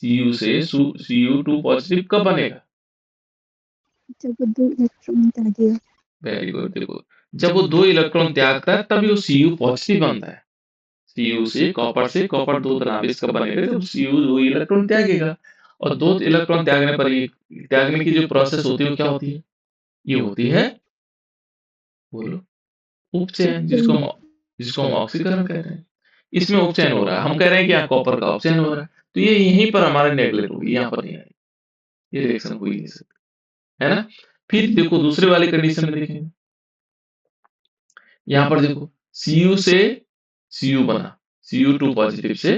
[SPEAKER 1] Cu से Cu2 पॉजिटिव कब बनेगा?
[SPEAKER 2] जब वो दो इलेक्ट्रॉन त्यागेगा।
[SPEAKER 1] Very good. देखो जब वो दो इलेक्ट्रॉन त्यागता है तभी वो Cu पॉजिटिव बनता है। Cu से कॉपर दो धनावेश कब बनेगा? जब Cu दो इलेक्ट्रॉन त्यागेगा। और दो इलेक्ट्रॉन त्यागने पर ये त्यागने की जो प्रोसेस होती है वो क्या होती है? ये होती है, बोलो, उपचयन, जिसको हम ऑक्सीकरण कह रहे हैं। इसमें उपचयन हो रहा है, हम कह रहे हैं कि यहाँ कॉपर का उपचयन हो रहा है। तो ये यहीं पर हमारे नेगलेक्ट होगी, यहाँ पर नहीं आएगी, ये रिएक्शन हो ही नहीं सकती, है ना। फिर देखो दूसरे वाली कंडीशन में देखेंगे, यहाँ पर देखो Cu से Cu बना, Cu2 पॉजिटिव से,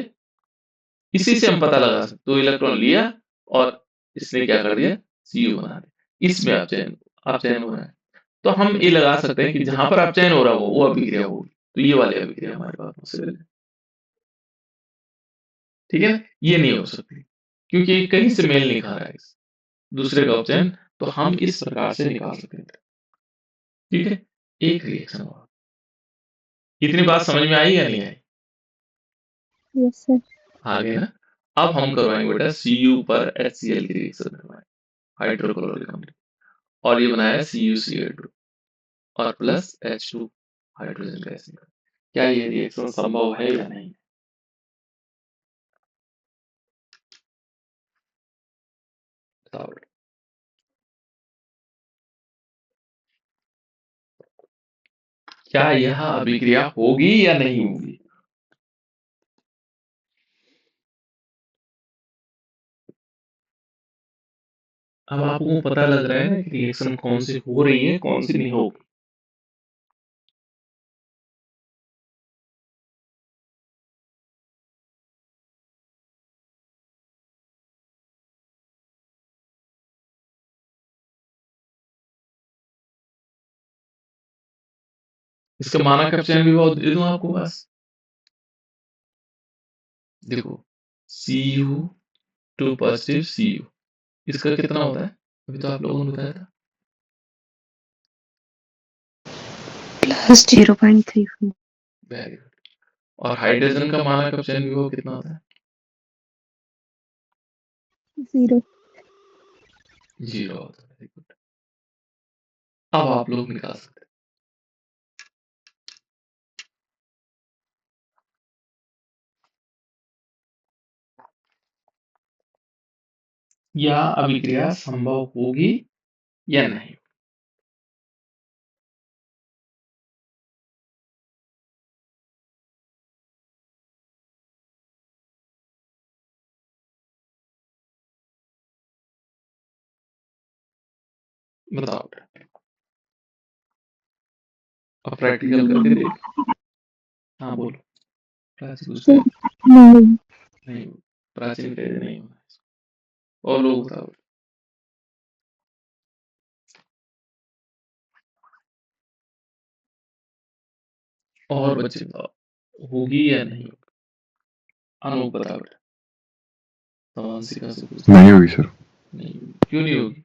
[SPEAKER 1] इसी से हम पता लगा सकते, दो इलेक्ट्रॉन लिया और इसने क्या कर दिया, Cu बना दिया। इसमें अपचयन अपचयन हो रहा है। तो हम ये लगा सकते हैं कि जहां पर अपचयन हो रहा हो वो अभिक्रिया होगी। तो ये वाली अभिक्रिया हमारे पास पॉसिबल है। ठीक है ना, ये नहीं हो सकती क्योंकि ये कहीं से मेल नहीं खा रहा है दूसरे का अपचयन। तो हम इस प्रकार से निकाल सकते हैं। ठीक है, एक रिएक्शन और। इतनी बात समझ में आई या नहीं आई?
[SPEAKER 2] Yes sir.
[SPEAKER 1] आगे ना, अब हम करवाएंगे बेटा Cu पर HCl की रिएक्शन करवाएंगे, हाइड्रोक्लोरिक अम्ल, और ये बनाया CuCl2 और प्लस H2 हाइड्रोजन गैस निकला। क्या ये रिएक्शन संभव है या नहीं? बताओ बेटा। क्या यह अभिक्रिया होगी या नहीं होगी? अब आपको पता लग रहा है ना कि रिएक्शन कौन सी हो रही है कौन सी नहीं होगी। इसका मानक अपचयन भी बहुत दे दूं आपको बस। देखो Cu2 पॉजिटिव Cu, इसका कितना होता है? अभी तो आप लोगों ने बताया था,
[SPEAKER 2] प्लस 0.34।
[SPEAKER 1] Very good. और हाइड्रोजन का मानक अपचयन भी वो कितना होता है?
[SPEAKER 2] 0।
[SPEAKER 1] 0 होता है, वेरी गुड। अब आप लोग निकाल सकते हैं। यह अभिक्रिया संभव होगी या नहीं? बताओ बेटा। अब प्रैक्टिकल करके देख। हाँ बोलो। प्राचीन कुछ कहे?
[SPEAKER 2] नहीं
[SPEAKER 1] नहीं, प्राचीन कहे नहीं होना। और लोग बताओ। और बच्चे बताओ, होगी या नहीं होगी? अनूप बताओ बेटा। तो अंशिका से पूछ।
[SPEAKER 3] नहीं होगी सर।
[SPEAKER 1] नहीं होगी। क्यों नहीं होगी?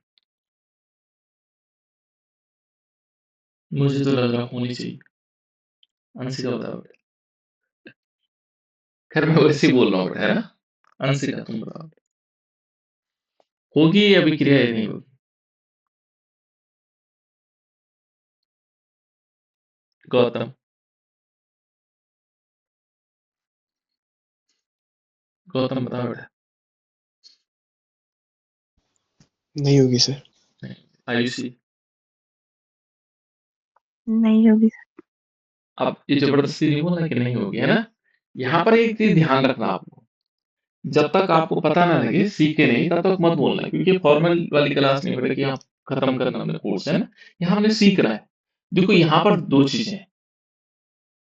[SPEAKER 1] मुझे तो लग रहा होनी चाहिए। अंशिका बताओ बेटा। खैर मैं वैसे ही बोल रहा हूँ बेटा, है ना? अंशिका तुम बताओ, होगी या अभिक्रिया या नहीं होगी? गौतम। गौतम बताओ बेटा।
[SPEAKER 4] नहीं होगी सर।
[SPEAKER 1] नहीं। आयुषी।
[SPEAKER 2] नहीं होगी।
[SPEAKER 1] अब ये जबरदस्ती नहीं बोलना कि नहीं होगी, है ना? यहाँ पर एक चीज ध्यान रखना आपको, जब तक आपको पता ना लगे, सीखे नहीं, तब तक मत बोलना, क्योंकि फॉर्मल वाली क्लास नहीं बेटा कि आप खत्म करना हमने कोर्स, है ना? यहाँ हमने सीखना है। देखो यहाँ पर दो चीजें हैं।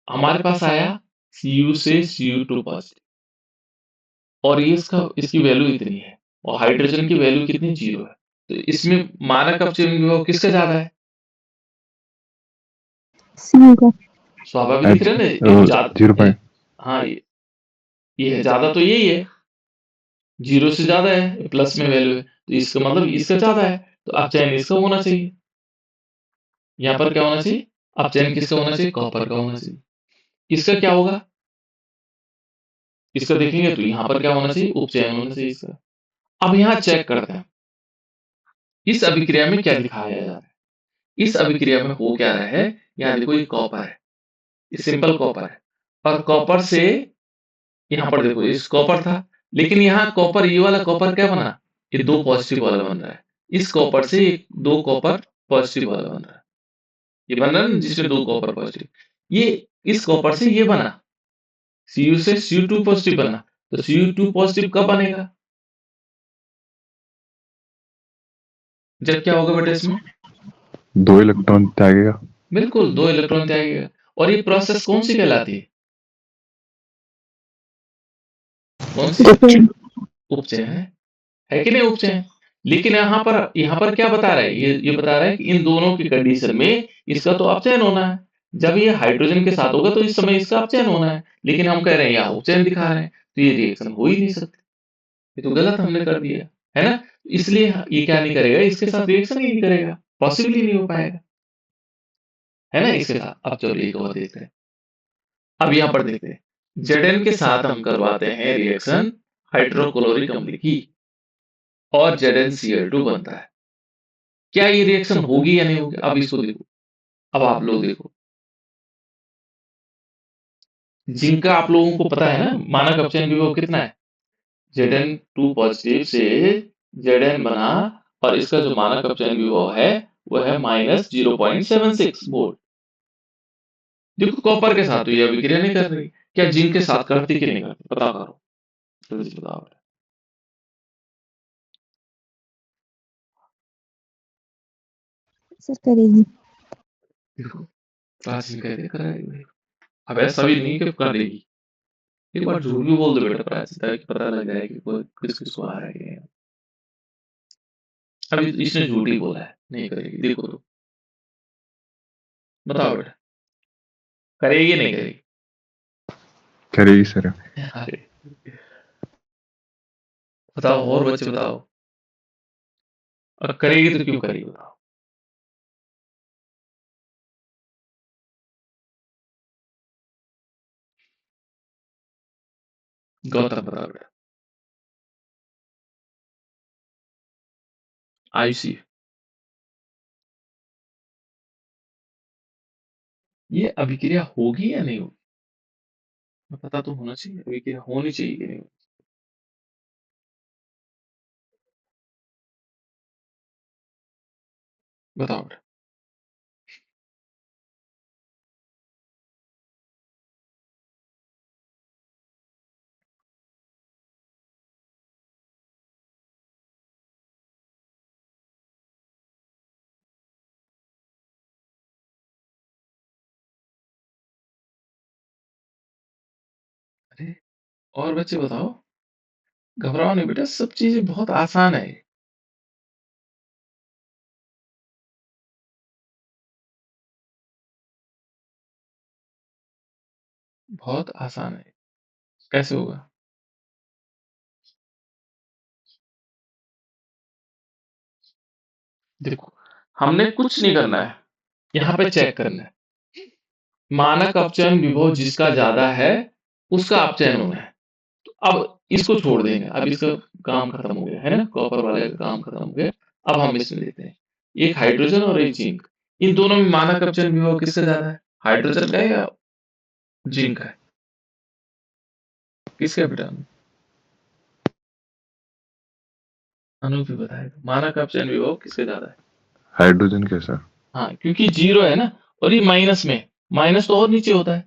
[SPEAKER 1] हमारे पास आया Cu से Cu2 पॉजिटिव, और ये इसकी वैल्यू इतनी है, और हाइड्रोजन की वैल्यू कितनी, 0 है। तो इसमें मानक अपचयन विभव किसका ज्यादा है?
[SPEAKER 2] सी का।
[SPEAKER 1] स्वाभाविक दिख रहा है ना, ये तो ज्यादा
[SPEAKER 3] 0.
[SPEAKER 1] हाँ, ये है ज्यादा, तो यही है, 0 से ज्यादा है, प्लस में वैल्यू है, तो इसका मतलब इसका ज्यादा है, तो अपचयन इसका होना चाहिए। यहाँ पर क्या होना चाहिए? अपचयन किसका होना चाहिए? कॉपर का होना चाहिए। इसका क्या होगा? इसका देखेंगे तो यहाँ पर क्या होना चाहिए? उपचयन होना चाहिए इसका। अब यहाँ चेक करते हैं इस अभिक्रिया में क्या दिखाया जा रहा है। इस अभिक्रिया में हो क्या रहा है? यहाँ देखो, ये कॉपर है, ये सिंपल कॉपर है, और कॉपर से यहाँ पर देखो, इस कॉपर था, लेकिन यहाँ कॉपर, ये वाला कॉपर क्या बना? ये दो पॉजिटिव वाला बन रहा है। इस कॉपर से दो कॉपर पॉजिटिव वाला बन रहा है। ये बन रहा है ना, जिसमें दो कॉपर पॉजिटिव। ये इस कॉपर से ये बना, Cu से Cu2 पॉजिटिव बना, तो Cu2 पॉजिटिव कब बनेगा? जब क्या होगा बेटा इसमें?
[SPEAKER 3] 2 इलेक्ट्रॉन त्यागेगा।
[SPEAKER 1] बिल्कुल, दो इलेक्ट्रॉन त्यागेगा। और ये प्रोसेस कौन सी कहलाती है? कौन सी? उपचयन है कि नहीं? उपचयन। लेकिन यहाँ पर क्या बता रहा है? ये बता रहा है कि इन दोनों की कंडीशन में इसका तो अपचयन होना है। जब ये हाइड्रोजन के साथ होगा तो इस समय इसका अपचयन होना है, लेकिन हम कह रहे हैं यहाँ उपचयन दिखा रहे हैं, तो ये रिएक्शन हो ही नहीं सकती। ये तो गलत हमने कर दिया, है ना? इसलिए ये क्या नहीं करेगा, इसके साथ रिएक्शन ही नहीं करेगा, पॉसिबली नहीं हो पाएगा, है ना? इसके साथ। अब चलो एक और देखते हैं। अब यहाँ पर देखते हैं, Zn के साथ हम करवाते हैं रिएक्शन हाइड्रोक्लोरिक अम्ल की, और ZnCl2 बनता है। क्या ये रिएक्शन होगी या नहीं होगी? अब इसको देखो, अब आप लोग देखो, जिनका आप लोगों को पता है ना मानक अपचयन विभव कितना है, Zn2 पॉजिटिव से Zn बना, और इसका जो मानक अपचयन विभव है वो है -0.76 वोल्ट। देखो कॉपर के साथ तो ये अभिक्रिया नहीं कर रही, क्या जिंक के साथ करती कि नहीं करती? पता करो, जल्दी से बताओ।
[SPEAKER 2] सर करेगी।
[SPEAKER 1] देखो, प्राचीन कहते कराएगी। अब ऐसा भी नहीं कि कर देगी, एक बार झूठ भी बोल दो बेटा प्राचीन, ताकि पता लग जाए कि कोई किस किसको आ रहा है। अभी इसने झूठ ही बोला है, नहीं करेगी, देखो तो, बताओ बेटा, करेगी नहीं करेगी?
[SPEAKER 3] करेगी सर।
[SPEAKER 1] अरे बताओ, और बच्चे बताओ, और करेगी तो क्यों करेगी बताओ। गौतम बताओ बेटा। आयुषी। ये अभिक्रिया होगी या नहीं होगी, पता तो होना चाहिए, अभिक्रिया होनी चाहिए कि नहीं। बताओ बेटा। अरे और बच्चे बताओ, घबराओ नहीं बेटा, सब चीजें बहुत आसान है, बहुत आसान है। कैसे होगा? देखो, हमने कुछ नहीं करना है, यहाँ पे चेक करना है। मानक अपचयन विभव जिसका ज्यादा है उसका अपचयन होना है। तो अब इसको छोड़ देंगे, अब इसका काम खत्म हो गया है ना, कॉपर वाले का काम खत्म हो गया। अब हम इसमें लेते हैं एक हाइड्रोजन और एक जिंक। इन दोनों में मानक अपचयन विभव किसका ज्यादा है, हाइड्रोजन का है या जिंक का है? किसका बेटा? अनूप भी बताएगा, मानक अपचयन विभव किसका ज्यादा है?
[SPEAKER 3] हाइड्रोजन के सर।
[SPEAKER 1] हाँ, क्योंकि जीरो है ना, और ये माइनस में, माइनस तो और नीचे होता है,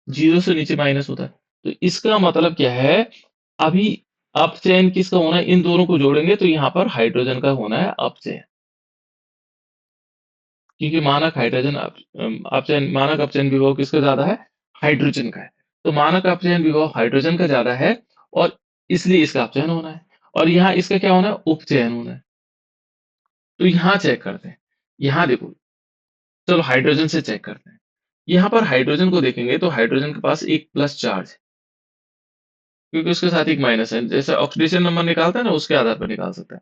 [SPEAKER 1] जीरो से नीचे माइनस होता है। तो इसका मतलब क्या है, अभी अपचयन किसका होना है, इन दोनों को जोड़ेंगे तो यहाँ पर हाइड्रोजन का होना है अपचयन, क्योंकि मानक हाइड्रोजन अपचयन, मानक अपचयन विभव किसका ज्यादा है, हाइड्रोजन का है। तो मानक अपचयन विभव हाइड्रोजन का ज्यादा है, और इसलिए इसका अपचयन होना है, और यहाँ इसका क्या होना है, उपचयन होना है। तो यहाँ चेक करते हैं, यहाँ देखो, चलो हाइड्रोजन से चेक करते हैं। यहाँ पर हाइड्रोजन को देखेंगे तो हाइड्रोजन के पास एक प्लस चार्ज है, क्योंकि उसके साथ एक माइनस है, जैसे ऑक्सीडेशन नंबर निकालता है ना, उसके आधार पर निकाल सकता है।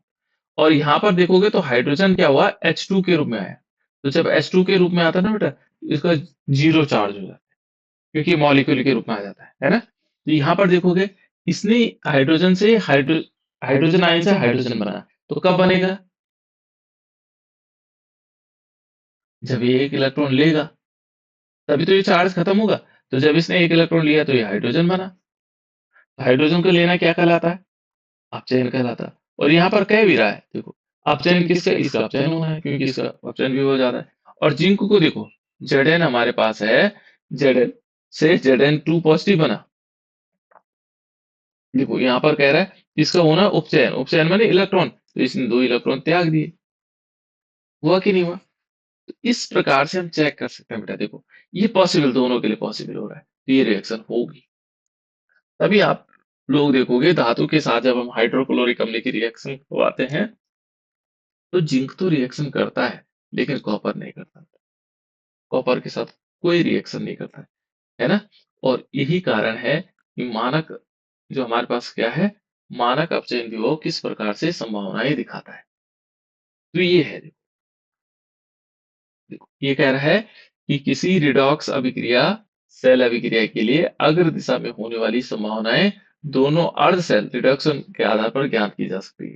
[SPEAKER 1] और यहाँ पर देखोगे तो हाइड्रोजन क्या हुआ, H2 के रूप में आया। तो जब H2 के रूप में आता है ना बेटा, इसका जीरो चार्ज हो जाता है, क्योंकि मॉलिक्यूल के रूप में आ जाता है ना। तो यहाँ पर देखोगे, इसने हाइड्रोजन से हाइड्रोजन आयन से हाइड्रोजन बना, तो कब बनेगा, जब ये एक इलेक्ट्रॉन लेगा, तभी तो ये चार्ज खत्म होगा। तो जब इसने एक इलेक्ट्रॉन लिया तो ये हाइड्रोजन बना। हाइड्रोजन को लेना क्या कहलाता है, अपचयन कहलाता है। और यहाँ पर कह भी रहा है, देखो अपचयन किसका, इसका अपचयन होना है, क्योंकि इसका अपचयन भी हो जाता है। और जिंक को देखो, Zn हमारे पास है, Zn से Zn2 पॉजिटिव बना। देखो यहाँ पर कह रहा है इसका होना उपचयन, उपचयन माने इलेक्ट्रॉन, तो इसने दो इलेक्ट्रॉन त्याग दिए, हुआ कि नहीं हुआ? तो इस प्रकार से हम चेक कर सकते हैं बेटा, देखो ये पॉसिबल, दोनों के लिए पॉसिबल हो रहा है, तो ये रिएक्शन होगी। तभी आप लोग देखोगे धातु के साथ जब हम हाइड्रोक्लोरिक अम्ल की रिएक्शन करवाते हैं, तो जिंक तो रिएक्शन करता है, लेकिन कॉपर नहीं करता, कॉपर के साथ कोई रिएक्शन नहीं करता है ना। और यही कारण है कि मानक जो हमारे पास क्या है, मानक अपचयन विभव किस प्रकार से संभावनाएं दिखाता है। तो ये है, देखो ये कह रहा है कि किसी रिडॉक्स अभिक्रिया, सेल अभिक्रिया के लिए अग्र दिशा में होने वाली संभावनाएं दोनों अर्ध सेल रिडक्शन के आधार पर ज्ञात की जा सकती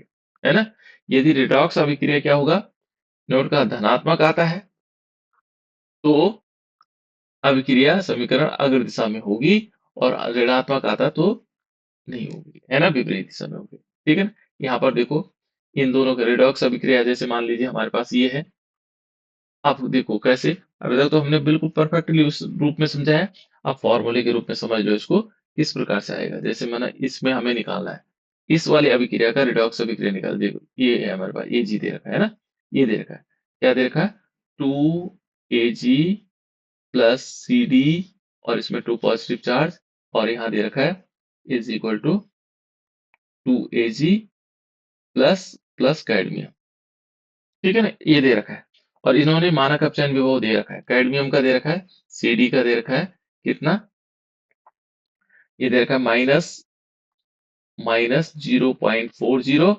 [SPEAKER 1] है ना। यदि रिडॉक्स अभिक्रिया क्या होगा, नोट का धनात्मक आता है, तो अभिक्रिया समीकरण अग्र दिशा में होगी, और ऋणात्मक आता तो नहीं होगी, है ना, विपरीत दिशा में होगी। ठीक है ना। यहाँ पर देखो, इन दोनों का रिडॉक्स अभिक्रिया, जैसे मान लीजिए हमारे पास ये है, आप देखो कैसे, अभी तक तो हमने बिल्कुल परफेक्टली उस रूप में समझा है, आप फॉर्मूले के रूप में समझ लो इसको, किस प्रकार से आएगा। जैसे माना इसमें हमें निकालना है, इस वाली अभिक्रिया का रिडॉक्स अभिक्रिया निकाल, देखो ये है हमारे पास, ए जी दे रखा है ना, ये दे रखा है, क्या दे रखा है, 2 Ag प्लस सी डी, और इसमें 2 पॉजिटिव चार्ज, और यहाँ दे रखा है is equal to 2 Ag plus plus cadmium. ठीक है ना, ये दे रखा है। और इन्होंने मानक अपचयन विभव दे रखा है, कैडमियम का दे रखा है, Cd का दे रखा है, कितना, ये दे रखा है माइनस माइनस 0.40,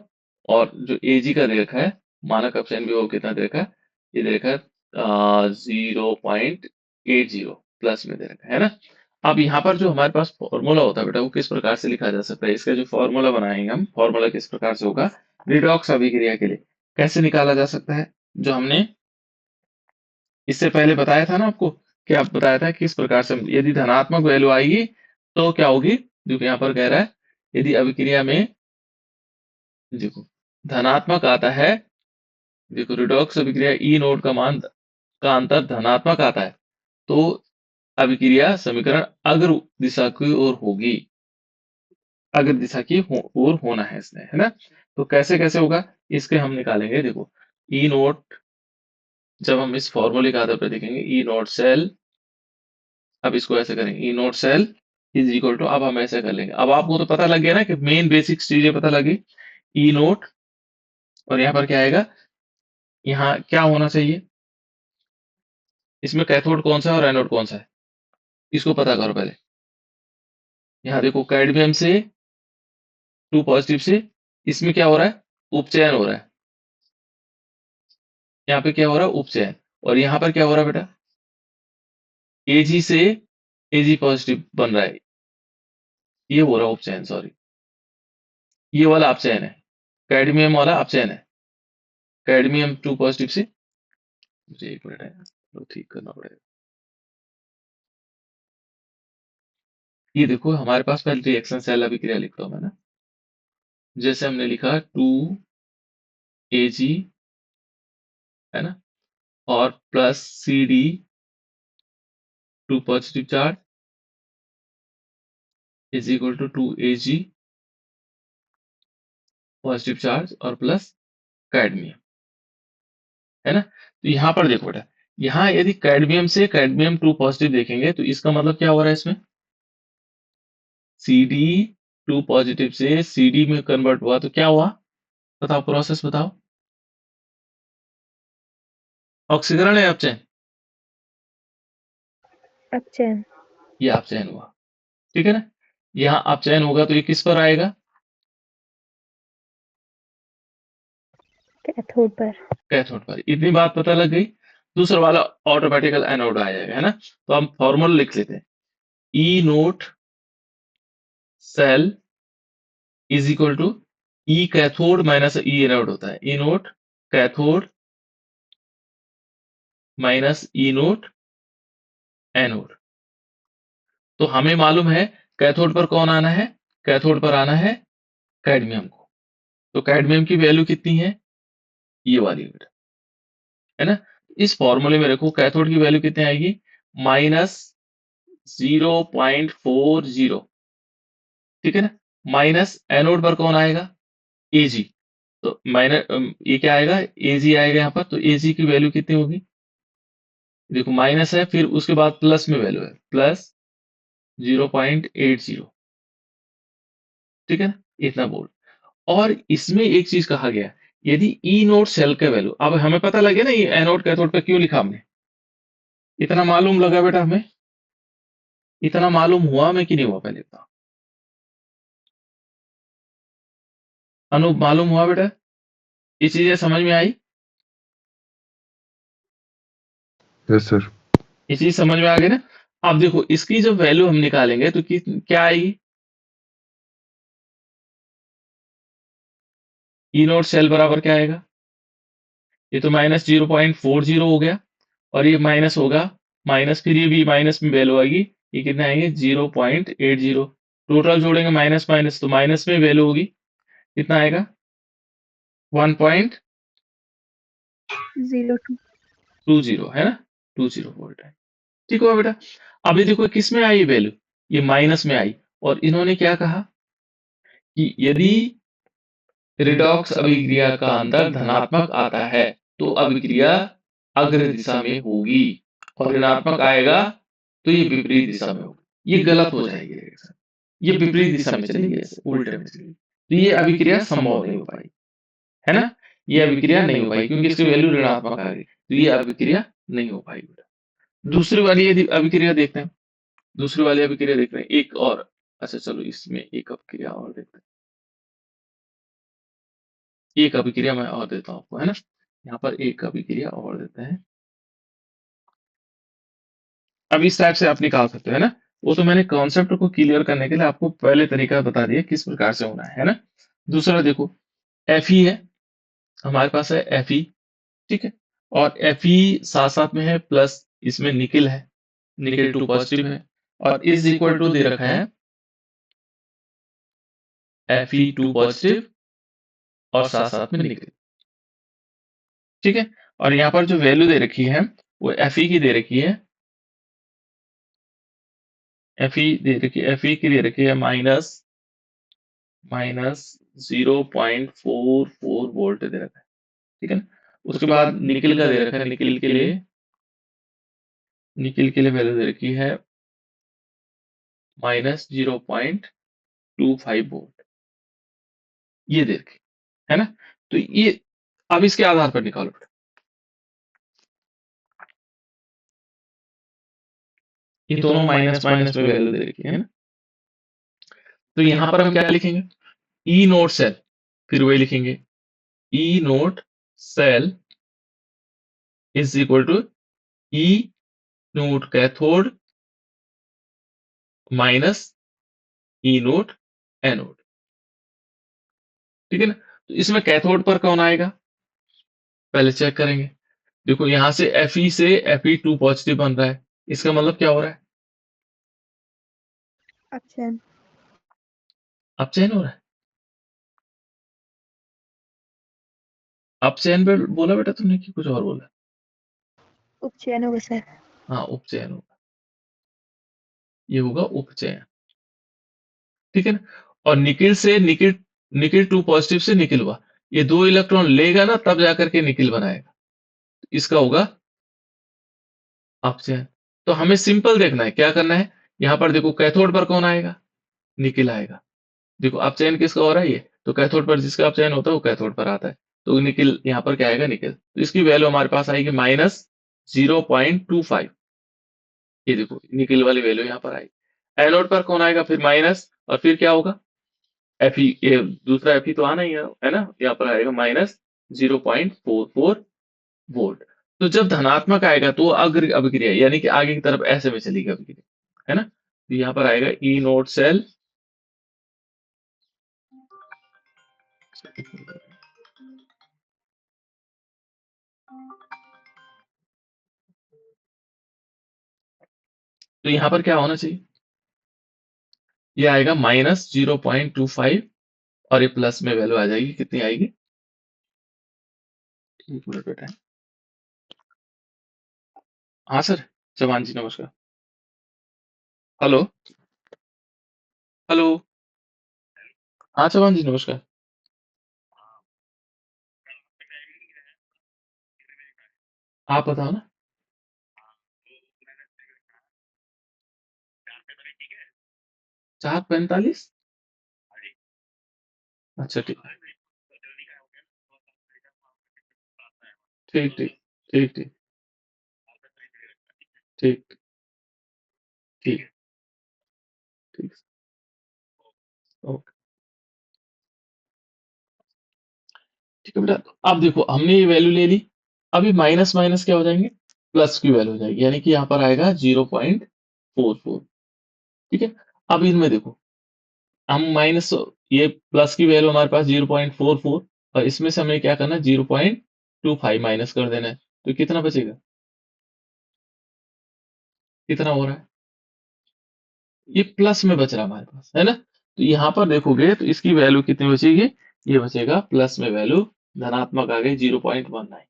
[SPEAKER 1] और जो Ag का दे रखा है, मानक अपचयन विभव कितना दे रखा है, ये दे रखा है 0.80 प्लस में दे रखा है ना। अब यहाँ पर जो हमारे पास फॉर्मूला होता है बेटा, वो किस प्रकार से लिखा जा सकता है, इसका जो फॉर्मूला बनाएंगे हम, फॉर्मूला किस प्रकार से होगा, रिडॉक्स अभिक्रिया के लिए कैसे निकाला जा सकता है, जो हमने इससे पहले बताया था ना आपको, क्या बताया था किस प्रकार से यदि धनात्मक वैल्यू आएगी तो क्या होगी, देखो यहाँ पर कह रहा है यदि अभिक्रिया में देखो धनात्मक आता है, देखो रिडॉक्स अभिक्रिया ई नोड का मान का अंतर धनात्मक आता है तो अभिक्रिया समीकरण अग्र दिशा की ओर होगी, अग्र दिशा की ओर होना है इसने, है ना। तो कैसे कैसे होगा इसके हम निकालेंगे, देखो ई नोट, जब हम इस फॉर्मूले के आधार पर देखेंगे ई नोट सेल, अब इसको ऐसे करेंगे E naught cell is equal to, अब हम ऐसे कर लेंगे। अब आपको तो पता लग गया ना कि मेन बेसिक चीजें पता लगी, ई नोट और यहाँ पर क्या आएगा, यहाँ क्या होना चाहिए, इसमें कैथोड कौन सा है और एनोड कौन सा है, इसको पता करो पहले। यहाँ देखो कैडमियम से 2 पॉजिटिव से इसमें क्या हो रहा है, उपचयन हो रहा है, यहाँ पे क्या हो रहा है उपचयन, और यहाँ पर क्या हो रहा है बेटा, एजी से एजी पॉजिटिव बन रहा है, ये हो रहा है उपचयन, सॉरी ये वाला अपचयन है, कैडमियम वाला अपचयन है, कैडमियम 2 पॉजिटिव से, मुझे एक मिनट है तो ठीक करना पड़ेगा। ये देखो हमारे पास पहले रिएक्शन सेल अभिक्रिया लिखता हूं मैं ना, जैसे हमने लिखा 2Ag है ना, और plus CD 2 positive charge is equal to 2Ag positive charge और प्लस कैडमियम, है ना। तो यहाँ पर देखो बेटा, यहाँ यदि कैडमियम से कैडमियम 2 पॉजिटिव देखेंगे तो इसका मतलब क्या हो रहा है, इसमें CD 2 पॉजिटिव से CD में कन्वर्ट हुआ तो क्या हुआ, बताओ प्रोसेस बताओ, ऑक्सीकरण है अपचयन,
[SPEAKER 2] अपचयन।
[SPEAKER 1] ये अपचयन हुआ, ठीक है ना। यहाँ अपचयन होगा तो ये किस पर आएगा,
[SPEAKER 2] कैथोड पर।
[SPEAKER 1] कैथोड पर, इतनी बात पता लग गई। दूसरा वाला ऑटोमेटिकल एनोड आ जाएगा, है ना। तो हम फॉर्मूला लिख लेते हैं, E naught cell is equal to E cathode minus E anode होता है, E naught cathode minus E naught anode. तो हमें मालूम है कैथोड पर कौन आना है, कैथोड पर आना है कैडमियम को, तो कैडमियम की वैल्यू कितनी है, ये वाली बेटा, है ना। इस फॉर्मूले में रखो कैथोड की वैल्यू कितनी आएगी, माइनस 0.40, ठीक है ना। माइनस एनोड पर कौन आएगा, एजी, तो माइनस ये क्या आएगा, एजी आएगा यहाँ पर, तो एजी की वैल्यू कितनी होगी, देखो माइनस है फिर उसके बाद प्लस में वैल्यू है, प्लस 0.80, ठीक है ना, इतना बोल। और इसमें एक चीज कहा गया, यदि ई नोड सेल का वैल्यू, अब हमें पता लगे ना ये एनोड कैथोड पे क्यों लिखा हमने, इतना मालूम लगा बेटा हमें, इतना मालूम हुआ हमें कि नहीं हुआ, पहले बताओ अनु, मालूम हुआ बेटा, ये चीजें समझ में आई,
[SPEAKER 3] यस सर।
[SPEAKER 1] ये चीज समझ में आ गई ना। अब देखो इसकी जब वैल्यू हम निकालेंगे तो क्या आएगी, ई नोट सेल बराबर क्या आएगा, ये तो माइनस 0.40 हो गया, और ये माइनस होगा, माइनस फिर ये भी माइनस में वैल्यू आएगी, ये कितने आएंगे 0.80, टोटल जोड़ेंगे माइनस माइनस तो माइनस में वैल्यू होगी, कितना आएगा 1.20,
[SPEAKER 2] 02
[SPEAKER 1] है ना, 20 वोल्ट है, ठीक हुआ बेटा। अभी देखो किस में आई वैल्यू, ये माइनस में आई, और इन्होंने क्या कहा कि यदि रिडॉक्स अभिक्रिया का अंतर धनात्मक आता है तो अभिक्रिया अग्र दिशा में होगी, और ऋणात्मक आएगा तो ये विपरीत दिशा में होगी, ये गलत हो जाएगी रिएक्शन, ये विपरीत दिशा में चलेगी, ऐसे उल्टे में चलेगी, तो ये अभिक्रिया संभव नहीं हो पाई, है ना, ये अभिक्रिया नहीं हो पाई क्योंकि इसकी वैल्यू ऋणात्मक आ गई, तो ये अभिक्रिया नहीं हो पाई बेटा। दूसरी वाली यदि अभिक्रिया देखते हैं, दूसरी वाली अभिक्रिया देखते हैं एक और, अच्छा चलो इसमें एक अभिक्रिया और देखते हैं, एक अभिक्रिया मैं और देता हूँ आपको, है ना, यहाँ पर एक अभिक्रिया और देते हैं। अब इस टाइप से आप निकाल सकते हो, है ना, वो तो मैंने कॉन्सेप्ट को क्लियर करने के लिए आपको पहले तरीका बता दिया किस प्रकार से होना है ना। दूसरा देखो Fe है, हमारे पास है Fe, ठीक है, और Fe साथ साथ में है प्लस इसमें निकिल है, निकेल 2 पॉजिटिव है और इज इक्वल टू दे रखा है Fe2 पॉजिटिव और साथ साथ में निकेल। ठीक है, और यहाँ पर जो वैल्यू दे रखी है वो Fe की दे रखी है, Fe की दे रखी है माइनस 0.44 वोल्ट दे रखा है। ठीक है ना, उसके बाद निकेल का दे रखा है, निकेल के लिए वैल्यू दे रखी है माइनस 0.25 वोल्ट, ये दे रखी है ना। तो ये अब इसके आधार पर निकालो बेटा, ये दोनों माइनस माइनस में वैल्यू दे रखी है ना। तो यहां पर हम क्या लिखेंगे, ई नोट सेल, फिर वही लिखेंगे E naught cell is equal to E naught cathode minus E naught anode. ठीक है ना, तो इसमें कैथोड पर कौन आएगा पहले चेक करेंगे। देखो यहां से Fe से Fe2 पॉजिटिव बन रहा है, इसका मतलब क्या हो रहा है,
[SPEAKER 2] अपचयन।
[SPEAKER 1] अपचयन हो रहा है। अपचयन बोला बेटा तुमने कि कुछ और बोला?
[SPEAKER 2] उपचयन होगा सर।
[SPEAKER 1] हाँ उपचयन होगा, ये होगा उपचयन। ठीक है ना, और निकिल से निकिल 2 पॉजिटिव से निकिल हुआ, ये 2 इलेक्ट्रॉन लेगा ना तब जाकर के निकिल बनाएगा, इसका होगा अपचयन। तो हमें सिंपल देखना है, क्या करना है, यहां पर देखो कैथोड पर कौन आएगा, निकिल आएगा। देखो अपचयन किसका हो रहा है, ये तो कैथोड पर जिसका अपचयन होता है वो कैथोड पर आता है, तो निकिल यहाँ पर क्या आएगा, निकिल। तो इसकी वैल्यू हमारे पास आएगी माइनस 0.25, ये देखो निकिल वाली वैल्यू यहाँ पर आएगी। एनोड पर कौन आएगा फिर माइनस, और फिर क्या होगा Fe, ये दूसरा Fe तो आना ही है ना, यहाँ पर आएगा माइनस 0.44 वोल्ट। तो जब धनात्मक आएगा तो अग्र अभिक्रिया यानी कि आगे की तरफ ऐसे में चलेगी अभिक्रिया, है ना। तो यहाँ पर आएगा ई नोट सेल तो यहाँ पर क्या होना चाहिए, ये आएगा माइनस 0.25 और ये प्लस में वैल्यू आ जाएगी, कितनी आएगी, एक मिनट बेटा। हाँ सर, चौहान जी नमस्कार। हेलो हेलो, हाँ चौहान जी नमस्कार। आप बताओ ना। 4:45, अच्छा ठीक ठीक ठीक ठीक ठीक ठीक ठीक ठीक, ओके ठीक है बेटा। तो अब देखो हमने ये वैल्यू ले ली, अभी माइनस माइनस क्या हो जाएंगे, प्लस की वैल्यू हो जाएगी, यानी कि यहाँ पर आएगा 0.44। ठीक है, अब इनमें देखो हम माइनस, ये प्लस की वैल्यू हमारे पास 0.44 और इसमें से हमें क्या करना है 0.25 माइनस कर देना है, तो कितना बचेगा, कितना हो रहा है, ये प्लस में बच रहा है हमारे पास, है ना। तो यहाँ पर देखोगे तो इसकी वैल्यू कितनी बचेगी, ये बचेगा प्लस में वैल्यू धनात्मक आ गई 0.19।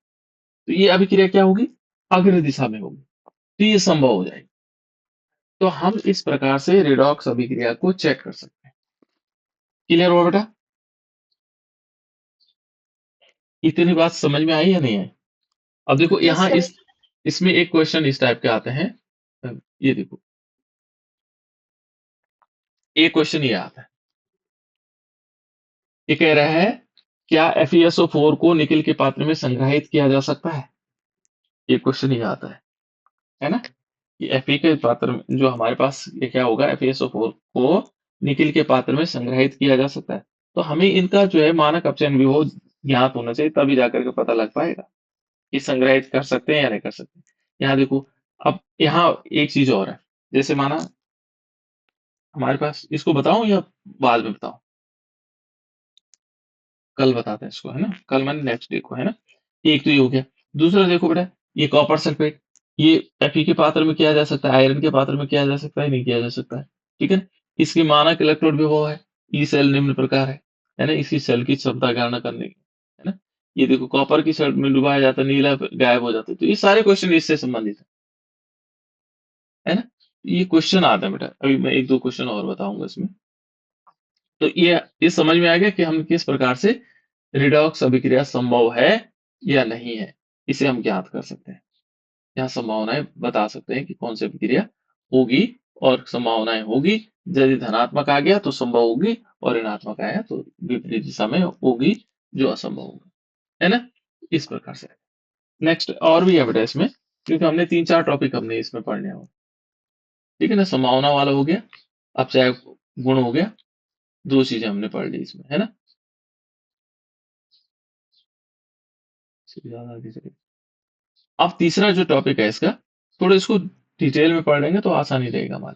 [SPEAKER 1] तो ये अभिक्रिया क्या होगी, अग्र दिशा में होगी, तो ये संभव हो जाएगी। तो हम इस प्रकार से रेडॉक्स अभिक्रिया को चेक कर सकते हैं। क्लियर हुआ बेटा, इतनी बात समझ में आई या नहीं आई? अब देखो
[SPEAKER 2] यस
[SPEAKER 1] यहाँ
[SPEAKER 2] सर।
[SPEAKER 1] इसमें एक क्वेश्चन इस टाइप के आते हैं, ये देखो एक क्वेश्चन ये आता है, ये कह रहा है क्या FeSO4 को निकिल के पात्र में संग्रहित किया जा सकता है, ये क्वेश्चन ये आता है ना। ये Fe के पात्र में जो हमारे पास ये क्या होगा, FeSO4 को निकिल के पात्र में संग्रहित किया जा सकता है। तो हमें इनका जो है मानक अपचयन विभव ज्ञात होना चाहिए, तभी जाकर के पता लग पाएगा कि संग्रहित कर सकते हैं या नहीं कर सकते। यहाँ देखो, अब यहाँ एक चीज और है, जैसे माना हमारे पास, इसको बताऊं या बाद में बताऊं, कल बताते हैं इसको, है ना, कल मैंने नेक्स्ट डे को, है ना। एक तो ये हो गया, दूसरा देखो बेटा, ये कॉपर सल्फेट, ये Fe के पात्र में किया जा सकता है, आयरन के पात्र में किया जा सकता है, नहीं किया जा सकता है। ठीक है ना? इसकी मानक इलेक्ट्रोड विभव है, ई सेल निम्न प्रकार है ना? इसकी सेल की क्षमता गणना करने की, है ना? ये देखो कॉपर की सेल में डुबाया जाता है, नीला गायब हो जाता है। तो ये सारे क्वेश्चन इससे संबंधित है ना? ये क्वेश्चन आते हैं बेटा। अभी मैं एक दो क्वेश्चन और बताऊंगा इसमें। तो ये समझ में आ गया कि हम किस प्रकार से रिडॉक्स अभिक्रिया संभव है या नहीं है, इसे हम ज्ञात कर सकते हैं। यहाँ संभावनाएं बता सकते हैं कि कौन सी अभिक्रिया होगी, और संभावनाएं होगी यदि धनात्मक आ गया तो संभव होगी, और ऋणात्मक आया तो विपरीत दिशा में होगी, जो असंभव होगा, है ना? इस प्रकार से। नेक्स्ट और भी है बेटा इसमें, क्योंकि हमने 3-4 टॉपिक हमने इसमें पढ़ने हो। ठीक है ना? संभावना वाला हो गया, अब चाहे गुण हो गया, 2 चीजें हमने पढ़ ली इसमें, है ना? ज्यादा आगे चलिए। अब तीसरा जो टॉपिक है इसका, थोड़ा इसको डिटेल में पढ़ लेंगे तो आसानी रहेगा हमारा।